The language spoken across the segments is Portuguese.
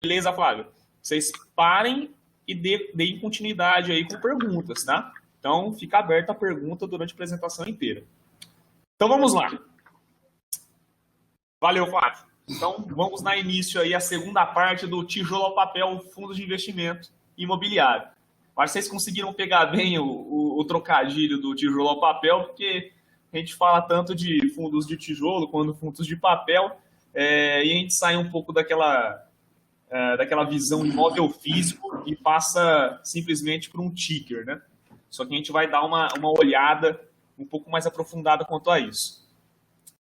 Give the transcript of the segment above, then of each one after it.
Beleza, Flávio? Vocês parem e deem continuidade aí com perguntas, tá? Então, fica aberta a pergunta durante a apresentação inteira. Então, vamos lá. Valeu, Flávio. Então, vamos dar início aí à segunda parte do tijolo ao papel, fundos de investimento imobiliário. Acho que vocês conseguiram pegar bem o trocadilho do tijolo ao papel, porque a gente fala tanto de fundos de tijolo quanto fundos de papel, e a gente sai um pouco daquela visão imóvel físico e passa simplesmente por um ticker, né? Só que a gente vai dar uma olhada um pouco mais aprofundada quanto a isso.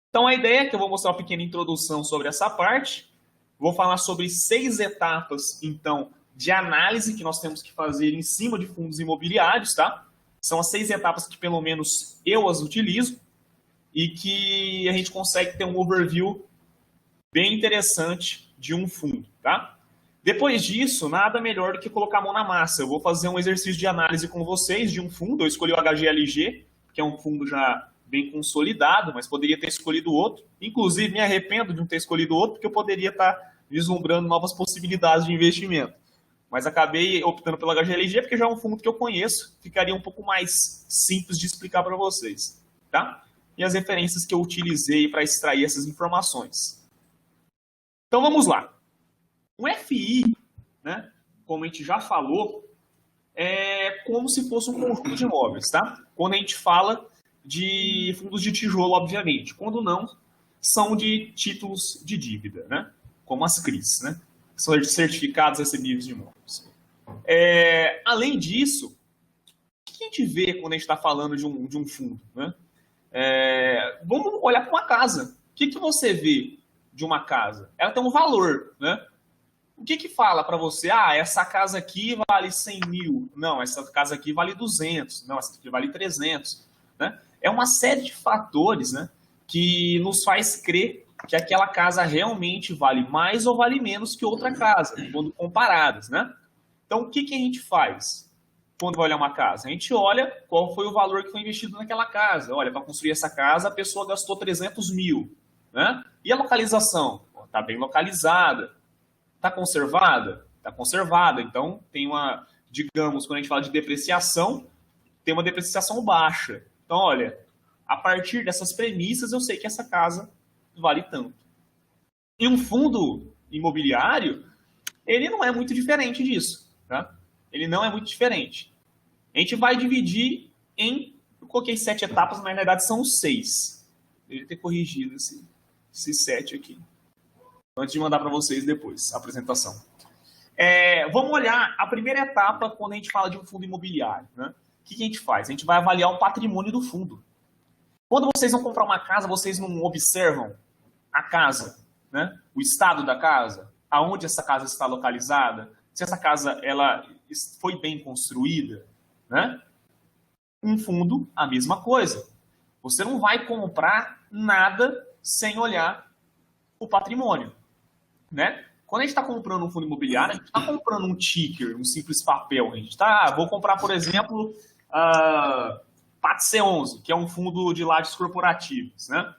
Então, a ideia é que eu vou mostrar uma pequena introdução sobre essa parte. Vou falar sobre 6 etapas, então, de análise que nós temos que fazer em cima de fundos imobiliários, tá? São as 6 etapas que, pelo menos, eu as utilizo e que a gente consegue ter um overview bem interessante de um fundo, tá? Depois disso, nada melhor do que colocar a mão na massa. Eu vou fazer um exercício de análise com vocês de um fundo. Eu escolhi o HGLG, que é um fundo já bem consolidado, mas poderia ter escolhido outro. Inclusive, me arrependo de não ter escolhido outro, porque eu poderia estar vislumbrando novas possibilidades de investimento. Mas acabei optando pelo HGLG, porque já é um fundo que eu conheço, ficaria um pouco mais simples de explicar para vocês, tá? E as referências que eu utilizei para extrair essas informações. Então, vamos lá. O FI, né, como a gente já falou, é como se fosse um conjunto de imóveis, tá? Quando a gente fala de fundos de tijolo, obviamente. Quando não, são de títulos de dívida, né? Como as CRIs, né? São certificados recebíveis de imóveis. Além disso, o que a gente vê quando a gente está falando de um fundo, né? Vamos olhar para uma casa. O que você vê de uma casa? Ela tem um valor, né? O que fala para você? Essa casa aqui vale 100 mil. Não, essa casa aqui vale 200. Não, essa aqui vale 300. Né? É uma série de fatores, né, que nos faz crer que aquela casa realmente vale mais ou vale menos que outra casa, quando comparadas, né? Então, o que a gente faz quando vai olhar uma casa? A gente olha qual foi o valor que foi investido naquela casa. Olha, para construir essa casa, a pessoa gastou 300 mil. Né? E a localização? Está bem localizada. Está conservada? Está conservada. Então, tem uma, digamos, quando a gente fala de depreciação, tem uma depreciação baixa. Então, olha, a partir dessas premissas, eu sei que essa casa vale tanto. E um fundo imobiliário, ele não é muito diferente disso. Tá? Ele não é muito diferente. A gente vai dividir eu coloquei 7 etapas, mas na verdade são 6. Eu deveria ter corrigido esse 7 aqui. Antes de mandar para vocês depois a apresentação. Vamos olhar a primeira etapa quando a gente fala de um fundo imobiliário. Né? O que a gente faz? A gente vai avaliar o patrimônio do fundo. Quando vocês vão comprar uma casa, vocês não observam a casa, né? O estado da casa, aonde essa casa está localizada, se essa casa ela foi bem construída. Né? Um fundo, a mesma coisa. Você não vai comprar nada sem olhar o patrimônio. Né? Quando a gente está comprando um fundo imobiliário, a gente está comprando um ticker, um simples papel. A gente está, vou comprar, por exemplo, PAT C11, que é um fundo de lajes corporativas. Né?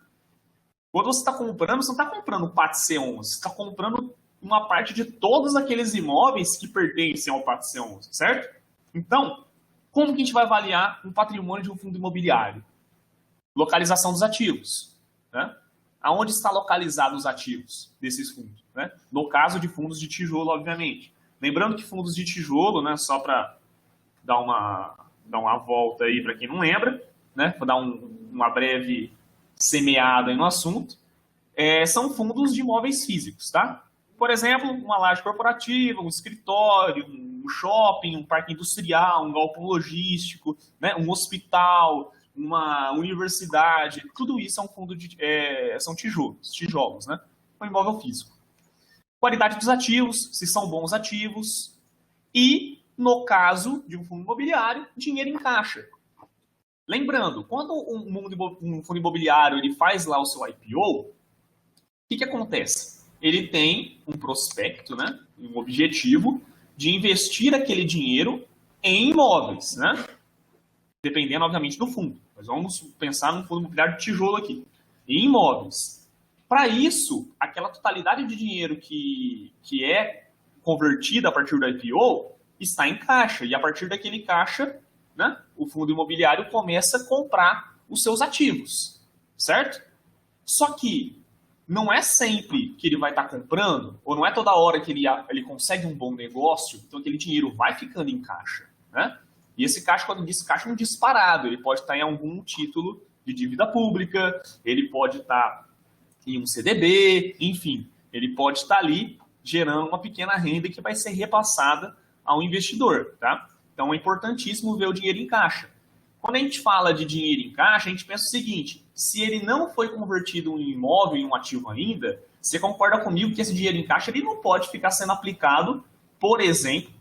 Quando você está comprando, você não está comprando o PAT C11, você está comprando uma parte de todos aqueles imóveis que pertencem ao PAT C11, certo? Então, como que a gente vai avaliar um patrimônio de um fundo imobiliário? Localização dos ativos. Né? Aonde está localizados os ativos desses fundos? Né? No caso de fundos de tijolo, obviamente. Lembrando que fundos de tijolo, né, só para dar uma volta aí para quem não lembra, né, para dar uma breve semeada aí no assunto, são fundos de imóveis físicos. Tá? Por exemplo, uma laje corporativa, um escritório, um shopping, um parque industrial, um galpão logístico, né, um hospital, uma universidade, tudo isso é um fundo são tijolos, né? Um imóvel físico. Qualidade dos ativos, se são bons ativos. E, no caso de um fundo imobiliário, dinheiro em caixa. Lembrando, quando um fundo imobiliário ele faz lá o seu IPO, o que acontece? Ele tem um prospecto, né? Um objetivo de investir aquele dinheiro em imóveis, né? Dependendo, obviamente, do fundo. Mas vamos pensar num fundo imobiliário de tijolo aqui. Em imóveis. Para isso, aquela totalidade de dinheiro que é convertida a partir do IPO está em caixa. E a partir daquele caixa, né, o fundo imobiliário começa a comprar os seus ativos, certo? Só que não é sempre que ele vai estar comprando, ou não é toda hora que ele consegue um bom negócio, então aquele dinheiro vai ficando em caixa, né? E esse caixa, quando diz caixa, é um disparado. Ele pode estar em algum título de dívida pública, ele pode estar em um CDB, enfim, ele pode estar ali gerando uma pequena renda que vai ser repassada ao investidor, tá? Então é importantíssimo ver o dinheiro em caixa. Quando a gente fala de dinheiro em caixa, a gente pensa o seguinte: se ele não foi convertido em um imóvel, em um ativo ainda, você concorda comigo que esse dinheiro em caixa ele não pode ficar sendo aplicado, por exemplo,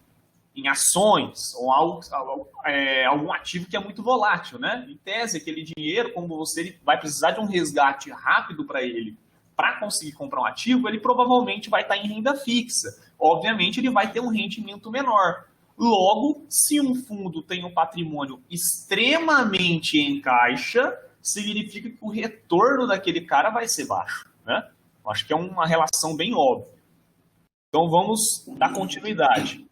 em ações ou algum ativo que é muito volátil, né? Em tese, aquele dinheiro, como você vai precisar de um resgate rápido para ele, para conseguir comprar um ativo, ele provavelmente vai estar em renda fixa. Obviamente, ele vai ter um rendimento menor. Logo, se um fundo tem um patrimônio extremamente em caixa, significa que o retorno daquele cara vai ser baixo, né? Eu acho que é uma relação bem óbvia. Então, vamos dar continuidade.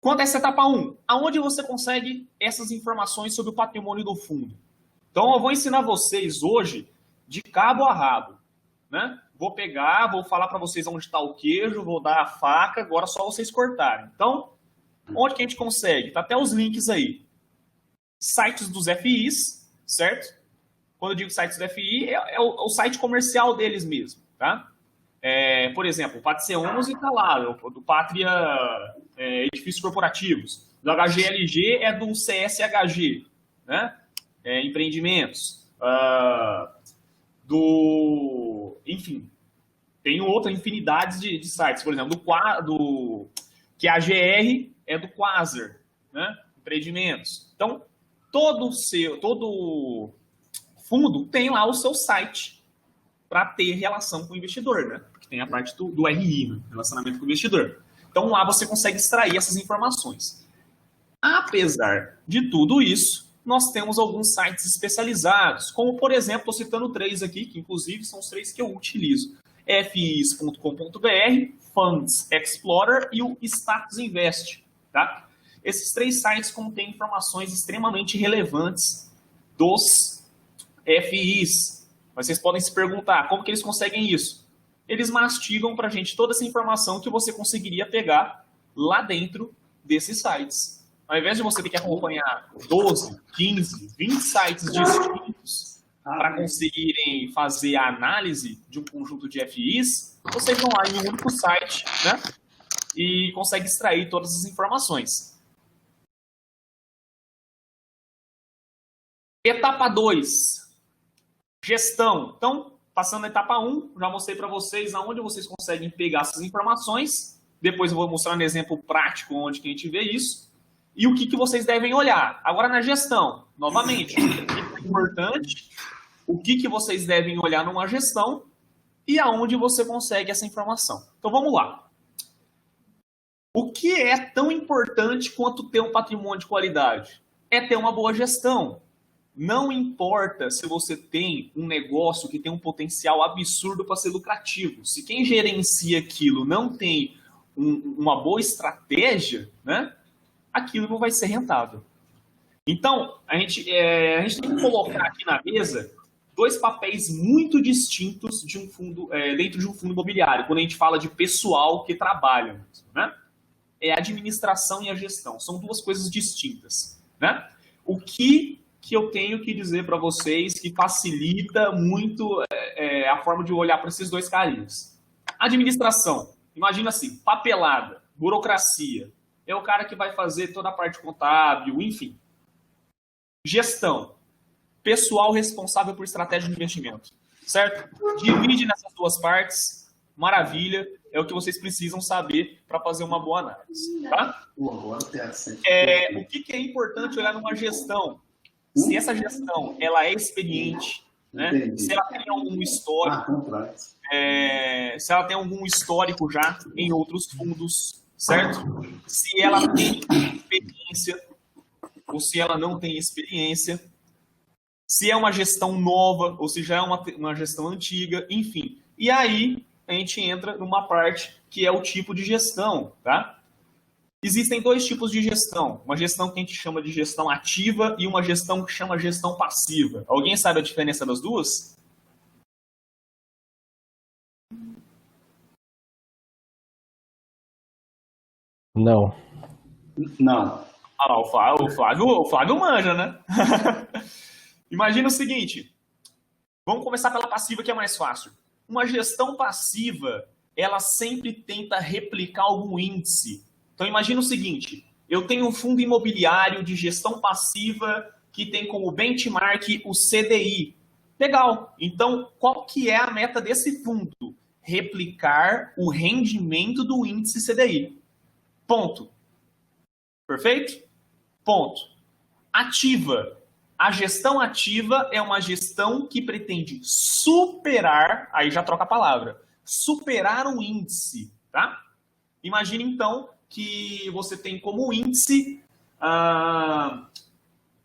Quanto a essa etapa 1, aonde você consegue essas informações sobre o patrimônio do fundo? Então, eu vou ensinar vocês hoje de cabo a rabo, né? Vou falar para vocês onde está o queijo, vou dar a faca, agora é só vocês cortarem. Então, onde que a gente consegue? Tá até os links aí. Sites dos FIs, certo? Quando eu digo sites do FI, é o site comercial deles mesmo, tá? Por exemplo, o Patriceonos está lá, do Pátria Edifícios Corporativos. Do HGLG é do CSHG, né? Empreendimentos. Enfim, tem outra infinidade de sites. Por exemplo, que a GR é do Quasar, né? Empreendimentos. Então, todo fundo tem lá o seu site para ter relação com o investidor, né? Porque tem a parte do RI, né? Relacionamento com o investidor. Então, lá você consegue extrair essas informações. Apesar de tudo isso, nós temos alguns sites especializados, como, por exemplo, estou citando 3 aqui, que inclusive são os 3 que eu utilizo. FIs.com.br, Funds Explorer e o Status Invest, tá? Esses 3 sites contêm informações extremamente relevantes dos FIs. Mas vocês podem se perguntar, como que eles conseguem isso? Eles mastigam para a gente toda essa informação que você conseguiria pegar lá dentro desses sites. Ao invés de você ter que acompanhar 12, 15, 20 sites distintos para conseguirem fazer a análise de um conjunto de FIs, vocês vão lá em um único site, né? E conseguem extrair todas as informações. Etapa 2. Gestão. Então, passando a etapa 1, já mostrei para vocês aonde vocês conseguem pegar essas informações. Depois eu vou mostrar um exemplo prático onde que a gente vê isso. E o que vocês devem olhar. Agora na gestão, novamente, o que é importante, o que vocês devem olhar numa gestão e aonde você consegue essa informação. Então vamos lá. O que é tão importante quanto ter um patrimônio de qualidade? É ter uma boa gestão. Não importa se você tem um negócio que tem um potencial absurdo para ser lucrativo. Se quem gerencia aquilo não tem uma boa estratégia, né, aquilo não vai ser rentável. Então, a gente tem que colocar aqui na mesa 2 papéis muito distintos de um fundo, dentro de um fundo imobiliário, quando a gente fala de pessoal que trabalha, né? É a administração e a gestão. São 2 coisas distintas, né? O que eu tenho que dizer para vocês que facilita muito a forma de olhar para esses 2 carinhos. Administração, imagina assim, papelada, burocracia, é o cara que vai fazer toda a parte contábil, enfim. Gestão, pessoal responsável por estratégia de investimento, certo? Divide nessas 2 partes, maravilha, é o que vocês precisam saber para fazer uma boa análise, tá? O que é importante olhar numa gestão? Se essa gestão ela é experiente, né? Se ela tem algum histórico, se ela tem algum histórico já em outros fundos, certo? Se ela tem experiência ou se ela não tem experiência, se é uma gestão nova ou se já é uma gestão antiga, enfim. E aí a gente entra numa parte que é o tipo de gestão, tá? Existem dois tipos de gestão. Uma gestão que a gente chama de gestão ativa e uma gestão que chama gestão passiva. Alguém sabe a diferença das duas? Não. Não. Ah, o Flávio manja, né? Imagina o seguinte, vamos começar pela passiva que é mais fácil. Uma gestão passiva, ela sempre tenta replicar algum índice. Então imagina o seguinte, eu tenho um fundo imobiliário de gestão passiva que tem como benchmark o CDI. Legal, então qual que é a meta desse fundo? Replicar o rendimento do índice CDI. Ponto. Perfeito? Ponto. Ativa. A gestão ativa é uma gestão que pretende superar, aí já troca a palavra, superar um índice, tá? Imagine então que você tem como índice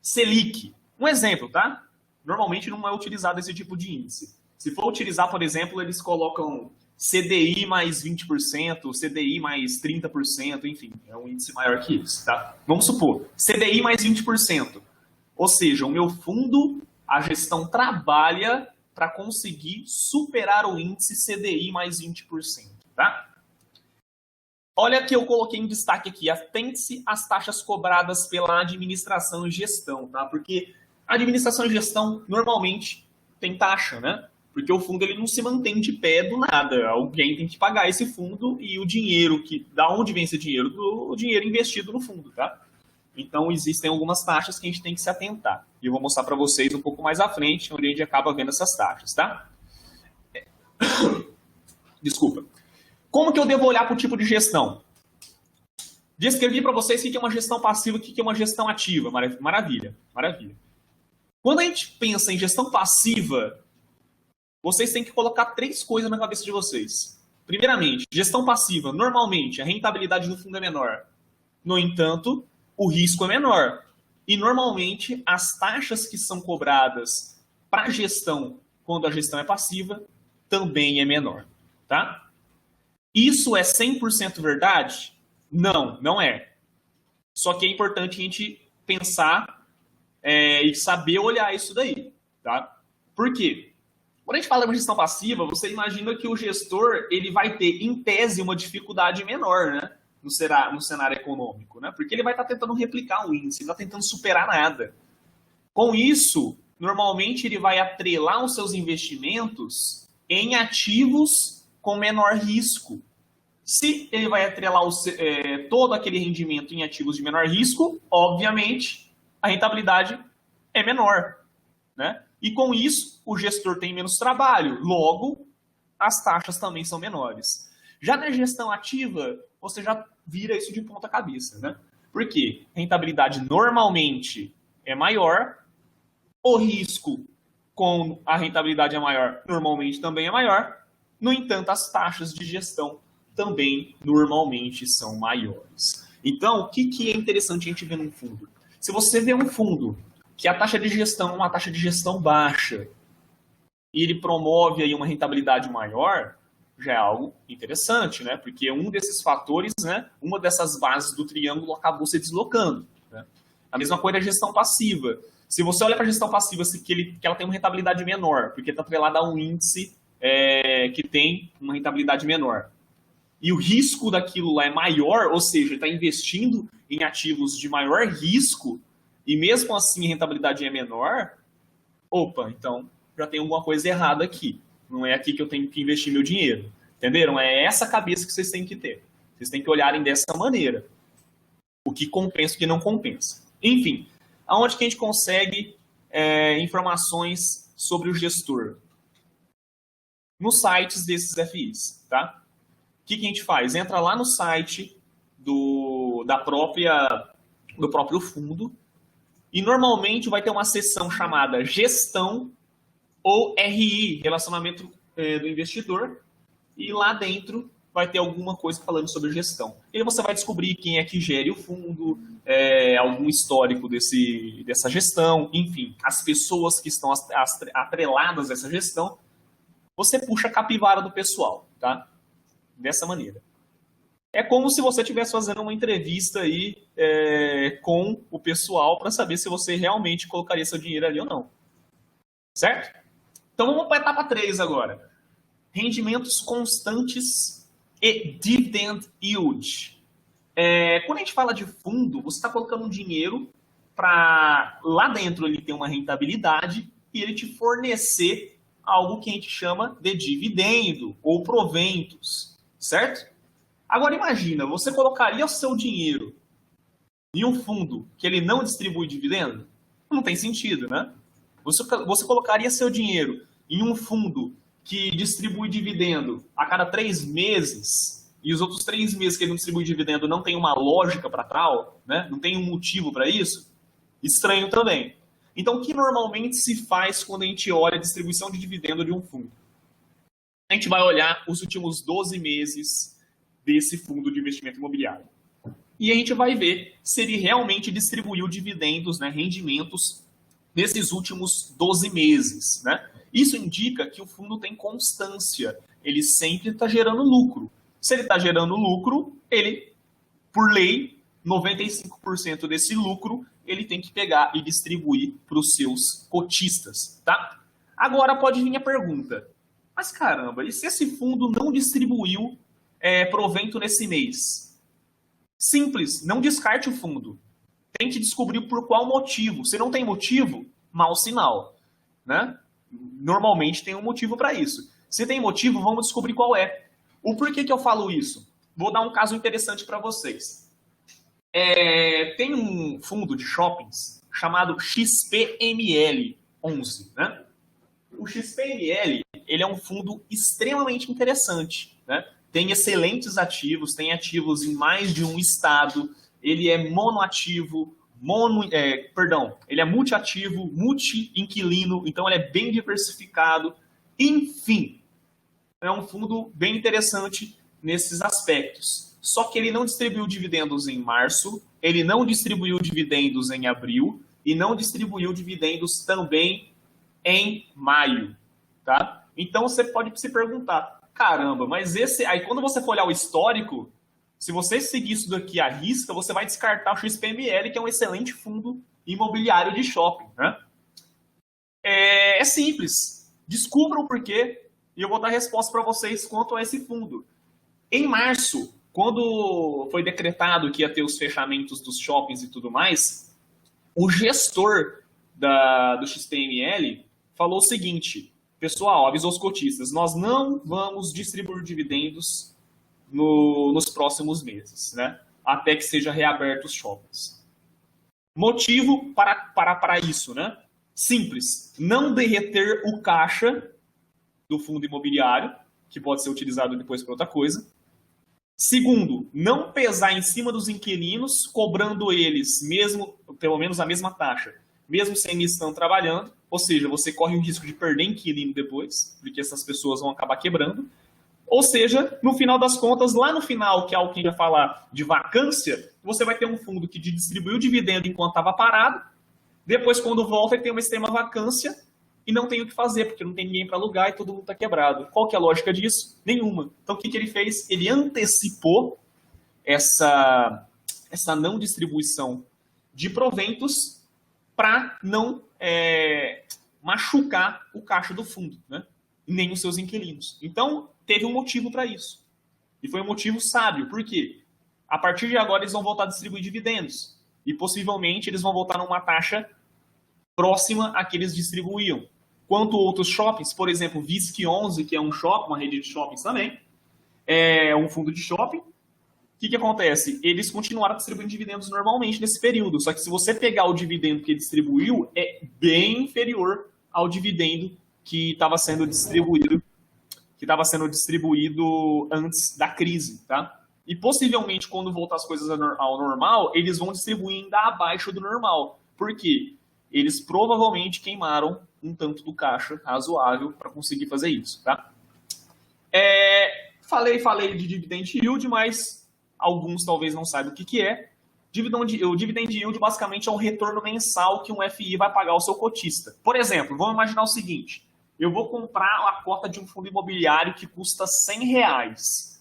Selic. Um exemplo, tá? Normalmente não é utilizado esse tipo de índice. Se for utilizar, por exemplo, eles colocam CDI mais 20%, CDI mais 30%, enfim, é um índice maior que isso, tá? Vamos supor, CDI mais 20%. Ou seja, o meu fundo, a gestão trabalha para conseguir superar o índice CDI mais 20%, tá? Olha que eu coloquei em destaque aqui, atente-se às taxas cobradas pela administração e gestão, tá? Porque a administração e gestão normalmente tem taxa, né? Porque o fundo ele não se mantém de pé do nada. Alguém tem que pagar esse fundo e o dinheiro, da onde vem esse dinheiro? Do dinheiro investido no fundo, tá? Então existem algumas taxas que a gente tem que se atentar. E eu vou mostrar para vocês um pouco mais à frente, onde a gente acaba vendo essas taxas, tá? Desculpa. Como que eu devo olhar para o tipo de gestão? Descrevi para vocês o que é uma gestão passiva e o que é uma gestão ativa. Maravilha, maravilha. Quando a gente pensa em gestão passiva, vocês têm que colocar 3 coisas na cabeça de vocês. Primeiramente, gestão passiva. Normalmente, a rentabilidade do fundo é menor. No entanto, o risco é menor. E, normalmente, as taxas que são cobradas para a gestão, quando a gestão é passiva, também é menor. Tá? Isso é 100% verdade? Não, não é. Só que é importante a gente pensar e saber olhar isso daí. Tá? Por quê? Quando a gente fala de gestão passiva, você imagina que o gestor ele vai ter, em tese, uma dificuldade menor, né? No cenário econômico, né? Porque ele vai estar tentando replicar o índice, não está tentando superar nada. Com isso, normalmente ele vai atrelar os seus investimentos em ativos com menor risco. Se ele vai atrelar todo aquele rendimento em ativos de menor risco, obviamente, a rentabilidade é menor, né? E com isso, o gestor tem menos trabalho, logo, as taxas também são menores. Já na gestão ativa, você já vira isso de ponta cabeça, né? Por quê? A rentabilidade normalmente é maior, o risco com a rentabilidade é maior, normalmente também é maior, no entanto, as taxas de gestão também normalmente são maiores. Então, o que é interessante a gente ver num fundo? Se você vê um fundo que a taxa de gestão é uma taxa de gestão baixa e ele promove aí uma rentabilidade maior, já é algo interessante, né? Porque um desses fatores, né, uma dessas bases do triângulo acabou se deslocando, né? A mesma coisa é a gestão passiva. Se você olha para a gestão passiva, que ela tem uma rentabilidade menor, porque está atrelada a um índice que tem uma rentabilidade menor, e o risco daquilo lá é maior, ou seja, está investindo em ativos de maior risco, e mesmo assim a rentabilidade é menor, opa, então já tem alguma coisa errada aqui. Não é aqui que eu tenho que investir meu dinheiro. Entenderam? É essa cabeça que vocês têm que ter. Vocês têm que olharem dessa maneira. O que compensa e o que não compensa. Enfim, aonde que a gente consegue informações sobre o gestor? Nos sites desses FIs, tá? O que a gente faz? Entra lá no site do próprio fundo e normalmente vai ter uma seção chamada Gestão ou RI, Relacionamento do Investidor, e lá dentro vai ter alguma coisa falando sobre gestão. E aí você vai descobrir quem é que gere o fundo, algum histórico dessa gestão, enfim, as pessoas que estão atreladas a essa gestão. Você puxa a capivara do pessoal, tá? Dessa maneira. É como se você estivesse fazendo uma entrevista aí com o pessoal para saber se você realmente colocaria seu dinheiro ali ou não. Certo? Então vamos para a etapa 3 agora. Rendimentos constantes e dividend yield. Quando a gente fala de fundo, você está colocando um dinheiro para lá dentro ele ter uma rentabilidade e ele te fornecer algo que a gente chama de dividendo ou proventos, certo? Agora imagina, você colocaria o seu dinheiro em um fundo que ele não distribui dividendo? Não tem sentido, né? Você colocaria seu dinheiro em um fundo que distribui dividendo a cada 3 meses e os outros 3 meses que ele não distribui dividendo não tem uma lógica para tal, né? Não tem um motivo para isso? Estranho também. Então, o que normalmente se faz quando a gente olha a distribuição de dividendo de um fundo? A gente vai olhar os últimos 12 meses desse fundo de investimento imobiliário. E a gente vai ver se ele realmente distribuiu dividendos, né, rendimentos, nesses últimos 12 meses. Né? Isso indica que o fundo tem constância, ele sempre está gerando lucro. Se ele está gerando lucro, ele, por lei, 95% desse lucro, ele tem que pegar e distribuir para os seus cotistas. Tá? Agora pode vir a pergunta, mas caramba, e se esse fundo não distribuiu provento nesse mês? Simples, não descarte o fundo. Tente descobrir por qual motivo. Se não tem motivo, mau sinal. Né? Normalmente tem um motivo para isso. Se tem motivo, vamos descobrir qual é. O porquê que eu falo isso? Vou dar um caso interessante para vocês. Tem um fundo de shoppings chamado XPML11. Né? O XPML ele é um fundo extremamente interessante. Né? Tem excelentes ativos, tem ativos em mais de um estado, ele é monoativo, ele é multiativo, multi-inquilino, então ele é bem diversificado. Enfim, é um fundo bem interessante nesses aspectos. Só que ele não distribuiu dividendos em março, ele não distribuiu dividendos em abril e não distribuiu dividendos também em maio. Tá? Então você pode se perguntar, caramba, mas aí quando você for olhar o histórico, se você seguir isso daqui à risca, você vai descartar o XPML, que é um excelente fundo imobiliário de shopping. Né? É simples. Descubra o porquê e eu vou dar resposta para vocês quanto a esse fundo. Em março, quando foi decretado que ia ter os fechamentos dos shoppings e tudo mais, o gestor do XPML falou o seguinte, pessoal, avisou os cotistas, nós não vamos distribuir dividendos nos próximos meses, né? Até que seja reaberto os shoppings. Motivo para isso, né? Simples, não derreter o caixa do fundo imobiliário, que pode ser utilizado depois para outra coisa. Segundo, não pesar em cima dos inquilinos, cobrando eles mesmo, pelo menos a mesma taxa, mesmo sem eles estão trabalhando, ou seja, você corre o risco de perder inquilino depois, porque essas pessoas vão acabar quebrando. Ou seja, no final das contas, lá no final, que é algo que a gente vai falar de vacância, você vai ter um fundo que distribuiu dividendo enquanto estava parado, depois quando volta ele tem uma extrema vacância e não tem o que fazer, porque não tem ninguém para alugar e todo mundo está quebrado. Qual que é a lógica disso? Nenhuma. Então o que ele fez? Ele antecipou essa não distribuição de proventos para não machucar o caixa do fundo, né? Nem os seus inquilinos. Então, teve um motivo para isso. E foi um motivo sábio. Por quê? A partir de agora, eles vão voltar a distribuir dividendos. E, possivelmente, eles vão voltar numa taxa próxima à que eles distribuíam. Quanto outros shoppings, por exemplo, VISC11, que é um shopping, uma rede de shoppings também, é um fundo de shopping. O que acontece? Eles continuaram distribuindo dividendos normalmente nesse período. Só que se você pegar o dividendo que ele distribuiu, é bem inferior ao dividendo que estava sendo distribuído antes da crise, tá? E possivelmente quando voltar as coisas ao normal, eles vão distribuir ainda abaixo do normal. Por quê? Eles provavelmente queimaram um tanto do caixa razoável para conseguir fazer isso, tá? Falei de dividend yield, mas alguns talvez não saibam o que é. O dividend yield basicamente é um retorno mensal que um FI vai pagar ao seu cotista. Por exemplo, vamos imaginar o seguinte, eu vou comprar a cota de um fundo imobiliário que custa R$100.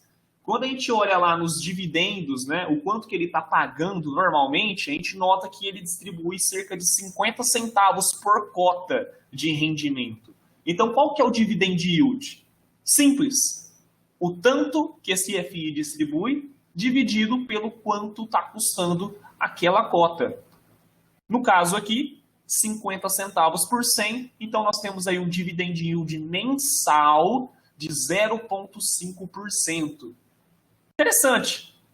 Quando a gente olha lá nos dividendos, né, o quanto que ele está pagando normalmente, a gente nota que ele distribui cerca de 50 centavos por cota de rendimento. Então, qual que é o dividend yield? Simples. O tanto que esse FI distribui dividido pelo quanto está custando aquela cota. No caso aqui, 50 centavos por 100. Então, nós temos aí um dividend yield mensal de 0,5%.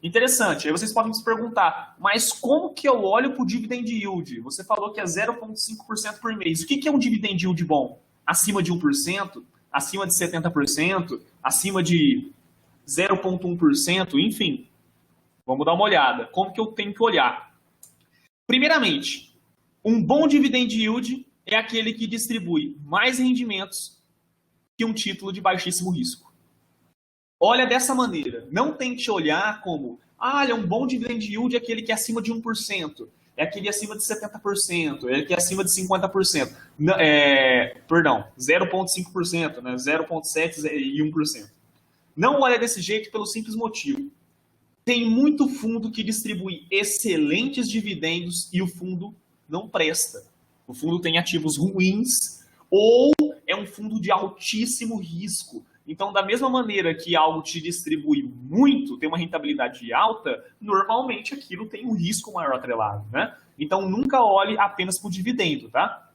Interessante. Aí vocês podem se perguntar, mas como que eu olho para o dividend yield? Você falou que é 0,5% por mês. O que é um dividend yield bom? Acima de 1%? Acima de 70%? Acima de 0,1%? Enfim, vamos dar uma olhada. Como que eu tenho que olhar? Primeiramente, um bom dividend yield é aquele que distribui mais rendimentos que um título de baixíssimo risco. Olha dessa maneira. Não tente olhar como, é um bom dividend yield é aquele que é acima de 1%, é aquele acima de 70%, é aquele que é acima de 50%. Perdão, 0,5%, né? 0,7% e 1%. Não olha desse jeito pelo simples motivo. Tem muito fundo que distribui excelentes dividendos e o fundo não presta. O fundo tem ativos ruins ou é um fundo de altíssimo risco. Então, da mesma maneira que algo te distribui muito, tem uma rentabilidade alta, normalmente aquilo tem um risco maior atrelado, né? Então, nunca olhe apenas para o dividendo, tá?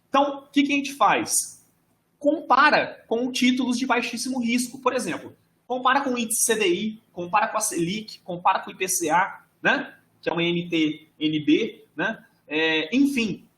Então, o que a gente faz? Compara com títulos de baixíssimo risco. Por exemplo, compara com o índice CDI, compara com a Selic, compara com o IPCA, né? Que é um NTNB, né? Enfim,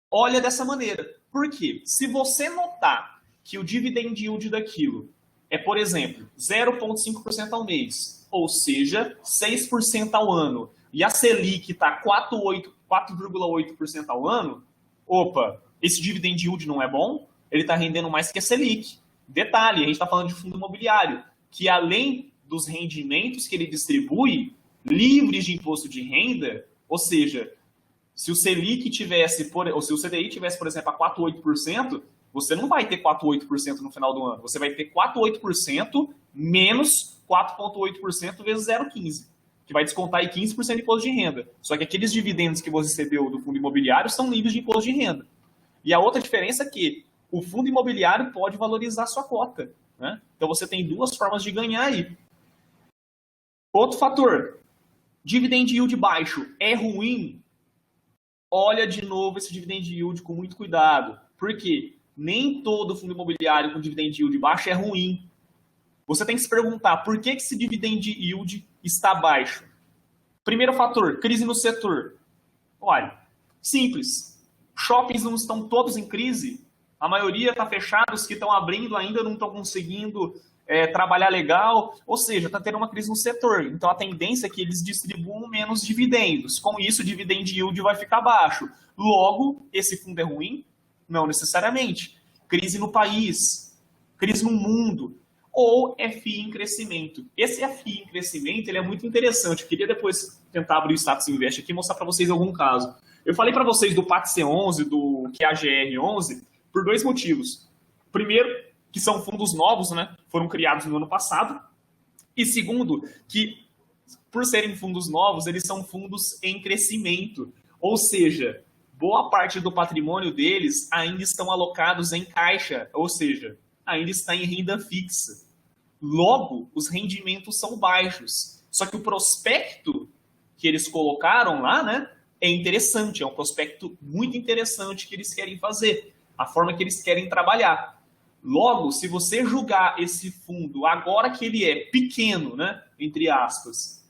olha dessa maneira. Por quê? Se você notar que o dividend yield daquilo é, por exemplo, 0,5% ao mês, ou seja, 6% ao ano, e a Selic está 4,8% ao ano, opa, esse dividend yield não é bom, ele está rendendo mais que a Selic. Detalhe, a gente está falando de fundo imobiliário, que além dos rendimentos que ele distribui, livres de imposto de renda, ou seja, se o Selic tivesse, ou se o CDI tivesse, por exemplo, a 4,8%, você não vai ter 4,8% no final do ano. Você vai ter 4,8% menos 4,8% vezes 0,15%, que vai descontar aí 15% de imposto de renda. Só que aqueles dividendos que você recebeu do fundo imobiliário são livres de imposto de renda. E a outra diferença é que o fundo imobiliário pode valorizar a sua cota, né? Então você tem duas formas de ganhar aí. Outro fator, dividend yield baixo é ruim? Olha de novo esse dividend yield com muito cuidado. Por quê? Nem todo fundo imobiliário com dividend yield baixo é ruim. Você tem que se perguntar por que esse dividend yield está baixo. Primeiro fator, crise no setor. Olha, simples. Shoppings não estão todos em crise. A maioria está fechada, os que estão abrindo ainda não estão conseguindo trabalhar legal. Ou seja, está tendo uma crise no setor. Então a tendência é que eles distribuam menos dividendos. Com isso, o dividend yield vai ficar baixo. Logo, esse fundo é ruim? Não necessariamente. Crise no país, crise no mundo, ou FI em crescimento. Esse FI em crescimento ele é muito interessante. Eu queria depois tentar abrir o Status Invest aqui e mostrar para vocês algum caso. Eu falei para vocês do PATC11, do QAGR11, por dois motivos. Primeiro, que são fundos novos, né? Foram criados no ano passado. E segundo, que por serem fundos novos, eles são fundos em crescimento. Ou seja, boa parte do patrimônio deles ainda estão alocados em caixa, ou seja, ainda está em renda fixa. Logo, os rendimentos são baixos. Só que o prospecto que eles colocaram lá, né, é interessante, é um prospecto muito interessante que eles querem fazer, a forma que eles querem trabalhar. Logo, se você julgar esse fundo agora que ele é pequeno, né, entre aspas,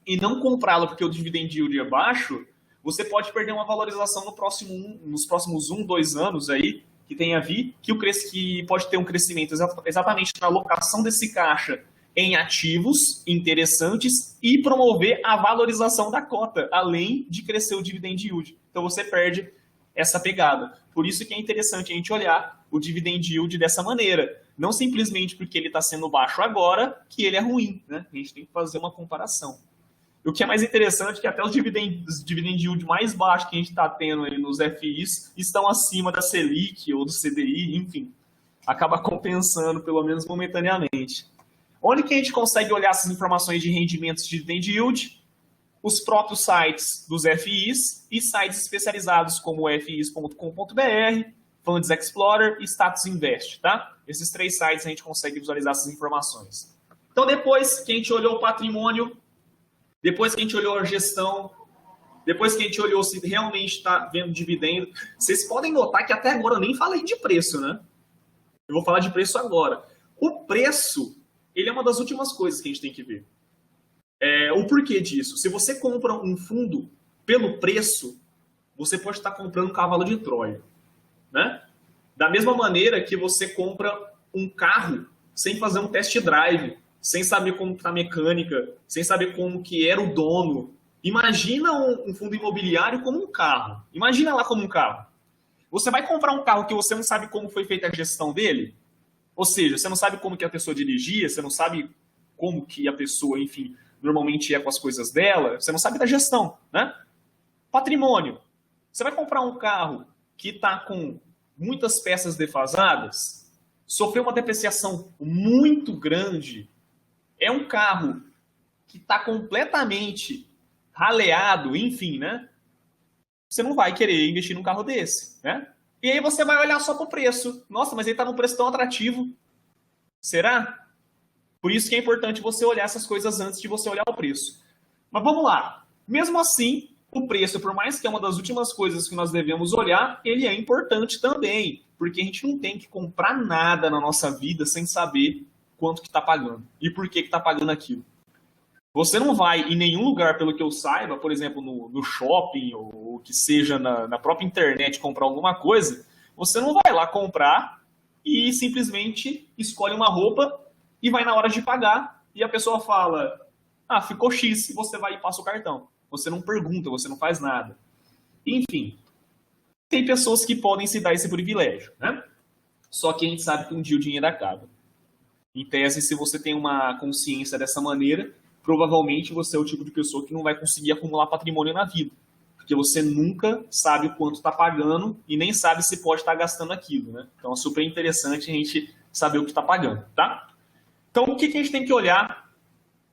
e não comprá-lo porque o dividend yield é baixo, você pode perder uma valorização nos próximos 1, 2 anos aí, que tem a vir, que pode ter um crescimento exatamente na alocação desse caixa em ativos interessantes e promover a valorização da cota, além de crescer o dividend yield. Então você perde essa pegada. Por isso que é interessante a gente olhar o dividend yield dessa maneira. Não simplesmente porque ele está sendo baixo agora, que ele é ruim, né? A gente tem que fazer uma comparação. O que é mais interessante é que até os dividend yield mais baixos que a gente está tendo aí nos FIs estão acima da Selic ou do CDI, enfim. Acaba compensando, pelo menos momentaneamente. Onde que a gente consegue olhar essas informações de rendimentos de dividend yield? Os próprios sites dos FIs e sites especializados como fis.com.br, Funds Explorer e Status Invest, tá? Esses 3 sites a gente consegue visualizar essas informações. Então, depois que a gente olhou o patrimônio, depois que a gente olhou a gestão, depois que a gente olhou se realmente está vendo dividendo, vocês podem notar que até agora eu nem falei de preço, né? Eu vou falar de preço agora. O preço, ele é uma das últimas coisas que a gente tem que ver. O porquê disso? Se você compra um fundo pelo preço, você pode estar comprando um cavalo de Troia, né? Da mesma maneira que você compra um carro sem fazer um test drive, sem saber como está a mecânica, sem saber como que era o dono. Imagina um fundo imobiliário como um carro. Imagina lá como um carro. Você vai comprar um carro que você não sabe como foi feita a gestão dele? Ou seja, você não sabe como que a pessoa dirigia, você não sabe como que a pessoa, enfim, normalmente é com as coisas dela, você não sabe da gestão, né? Patrimônio. Você vai comprar um carro que está com muitas peças defasadas, sofreu uma depreciação muito grande, é um carro que está completamente raleado, enfim, né? Você não vai querer investir num carro desse, né? E aí você vai olhar só para o preço. Nossa, mas ele está num preço tão atrativo. Será? Por isso que é importante você olhar essas coisas antes de você olhar o preço. Mas vamos lá. Mesmo assim, o preço, por mais que é uma das últimas coisas que nós devemos olhar, ele é importante também. Porque a gente não tem que comprar nada na nossa vida sem saber quanto que está pagando. E por que está pagando aquilo. Você não vai em nenhum lugar, pelo que eu saiba, por exemplo, no shopping ou que seja na própria internet comprar alguma coisa, você não vai lá comprar e simplesmente escolhe uma roupa e vai na hora de pagar e a pessoa fala, ficou X, e você vai e passa o cartão. Você não pergunta, você não faz nada. Enfim, tem pessoas que podem se dar esse privilégio, né? Só que a gente sabe que um dia o dinheiro acaba. Em tese, se você tem uma consciência dessa maneira, provavelmente você é o tipo de pessoa que não vai conseguir acumular patrimônio na vida. Porque você nunca sabe o quanto está pagando e nem sabe se pode estar gastando aquilo, né? Então é super interessante a gente saber o que está pagando, tá? Então o que a gente tem que olhar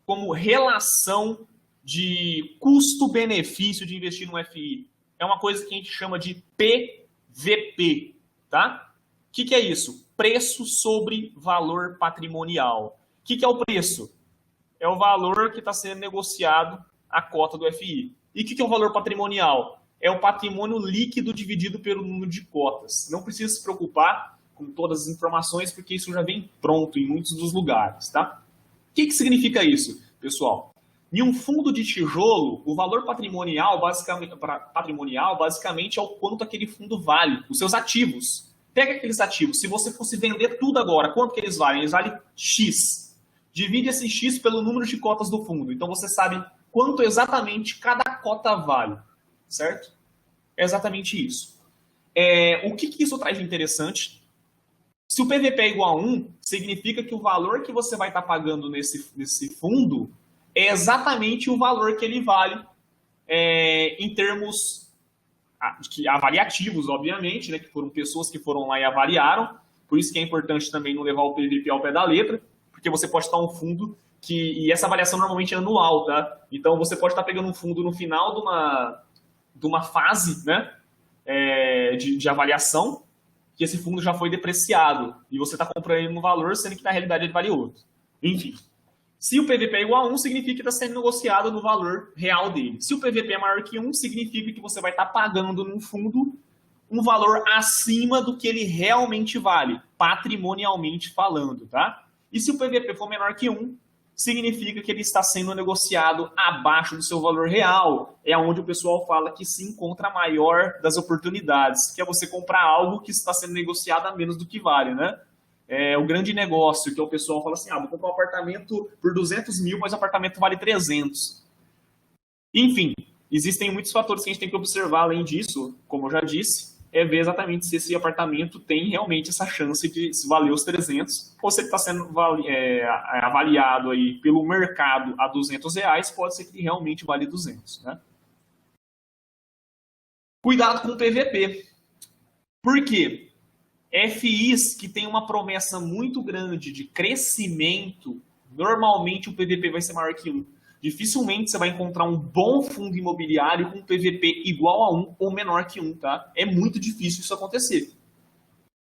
como relação de custo-benefício de investir no FI? É uma coisa que a gente chama de PVP, tá? O que é isso? Preço sobre valor patrimonial. O que é o preço? É o valor que está sendo negociado a cota do FI. E o que é o valor patrimonial? É o patrimônio líquido dividido pelo número de cotas. Não precisa se preocupar com todas as informações, porque isso já vem pronto em muitos dos lugares, tá? O que significa isso, pessoal? Em um fundo de tijolo, o valor patrimonial basicamente é o quanto aquele fundo vale, os seus ativos. Pega aqueles ativos, se você fosse vender tudo agora, quanto que eles valem? Eles valem X. Divide esse X pelo número de cotas do fundo. Então você sabe quanto exatamente cada cota vale, certo? É exatamente isso. O que isso traz de interessante? Se o PVP é igual a 1, significa que o valor que você vai estar pagando nesse fundo é exatamente o valor que ele vale em termos avaliativos, obviamente, né, que foram pessoas que foram lá e avaliaram. Por isso que é importante também não levar o PVP ao pé da letra, porque você pode estar um fundo e essa avaliação normalmente é anual, tá? Então você pode estar pegando um fundo no final de uma fase, né, de avaliação, que esse fundo já foi depreciado e você está comprando ele no valor, sendo que na realidade ele vale outro. Enfim, se o PVP é igual a 1, significa que está sendo negociado no valor real dele. Se o PVP é maior que 1, significa que você vai estar pagando num fundo um valor acima do que ele realmente vale, patrimonialmente falando, tá? E se o PVP for menor que 1, significa que ele está sendo negociado abaixo do seu valor real. É onde o pessoal fala que se encontra a maior das oportunidades, que é você comprar algo que está sendo negociado a menos do que vale, né? O grande negócio, que o pessoal fala assim, vou comprar um apartamento por 200 mil, mas o apartamento vale 300. Enfim, existem muitos fatores que a gente tem que observar além disso, como eu já disse, ver exatamente se esse apartamento tem realmente essa chance de valer os 300, ou se ele está sendo avaliado aí pelo mercado a R$200, pode ser que ele realmente vale 200, né? Cuidado com o PVP. Por quê? FIs que têm uma promessa muito grande de crescimento Normalmente o PVP vai ser maior que 1. Dificilmente você vai encontrar um bom fundo imobiliário com PVP igual a 1 ou menor que 1, tá? É muito difícil isso acontecer.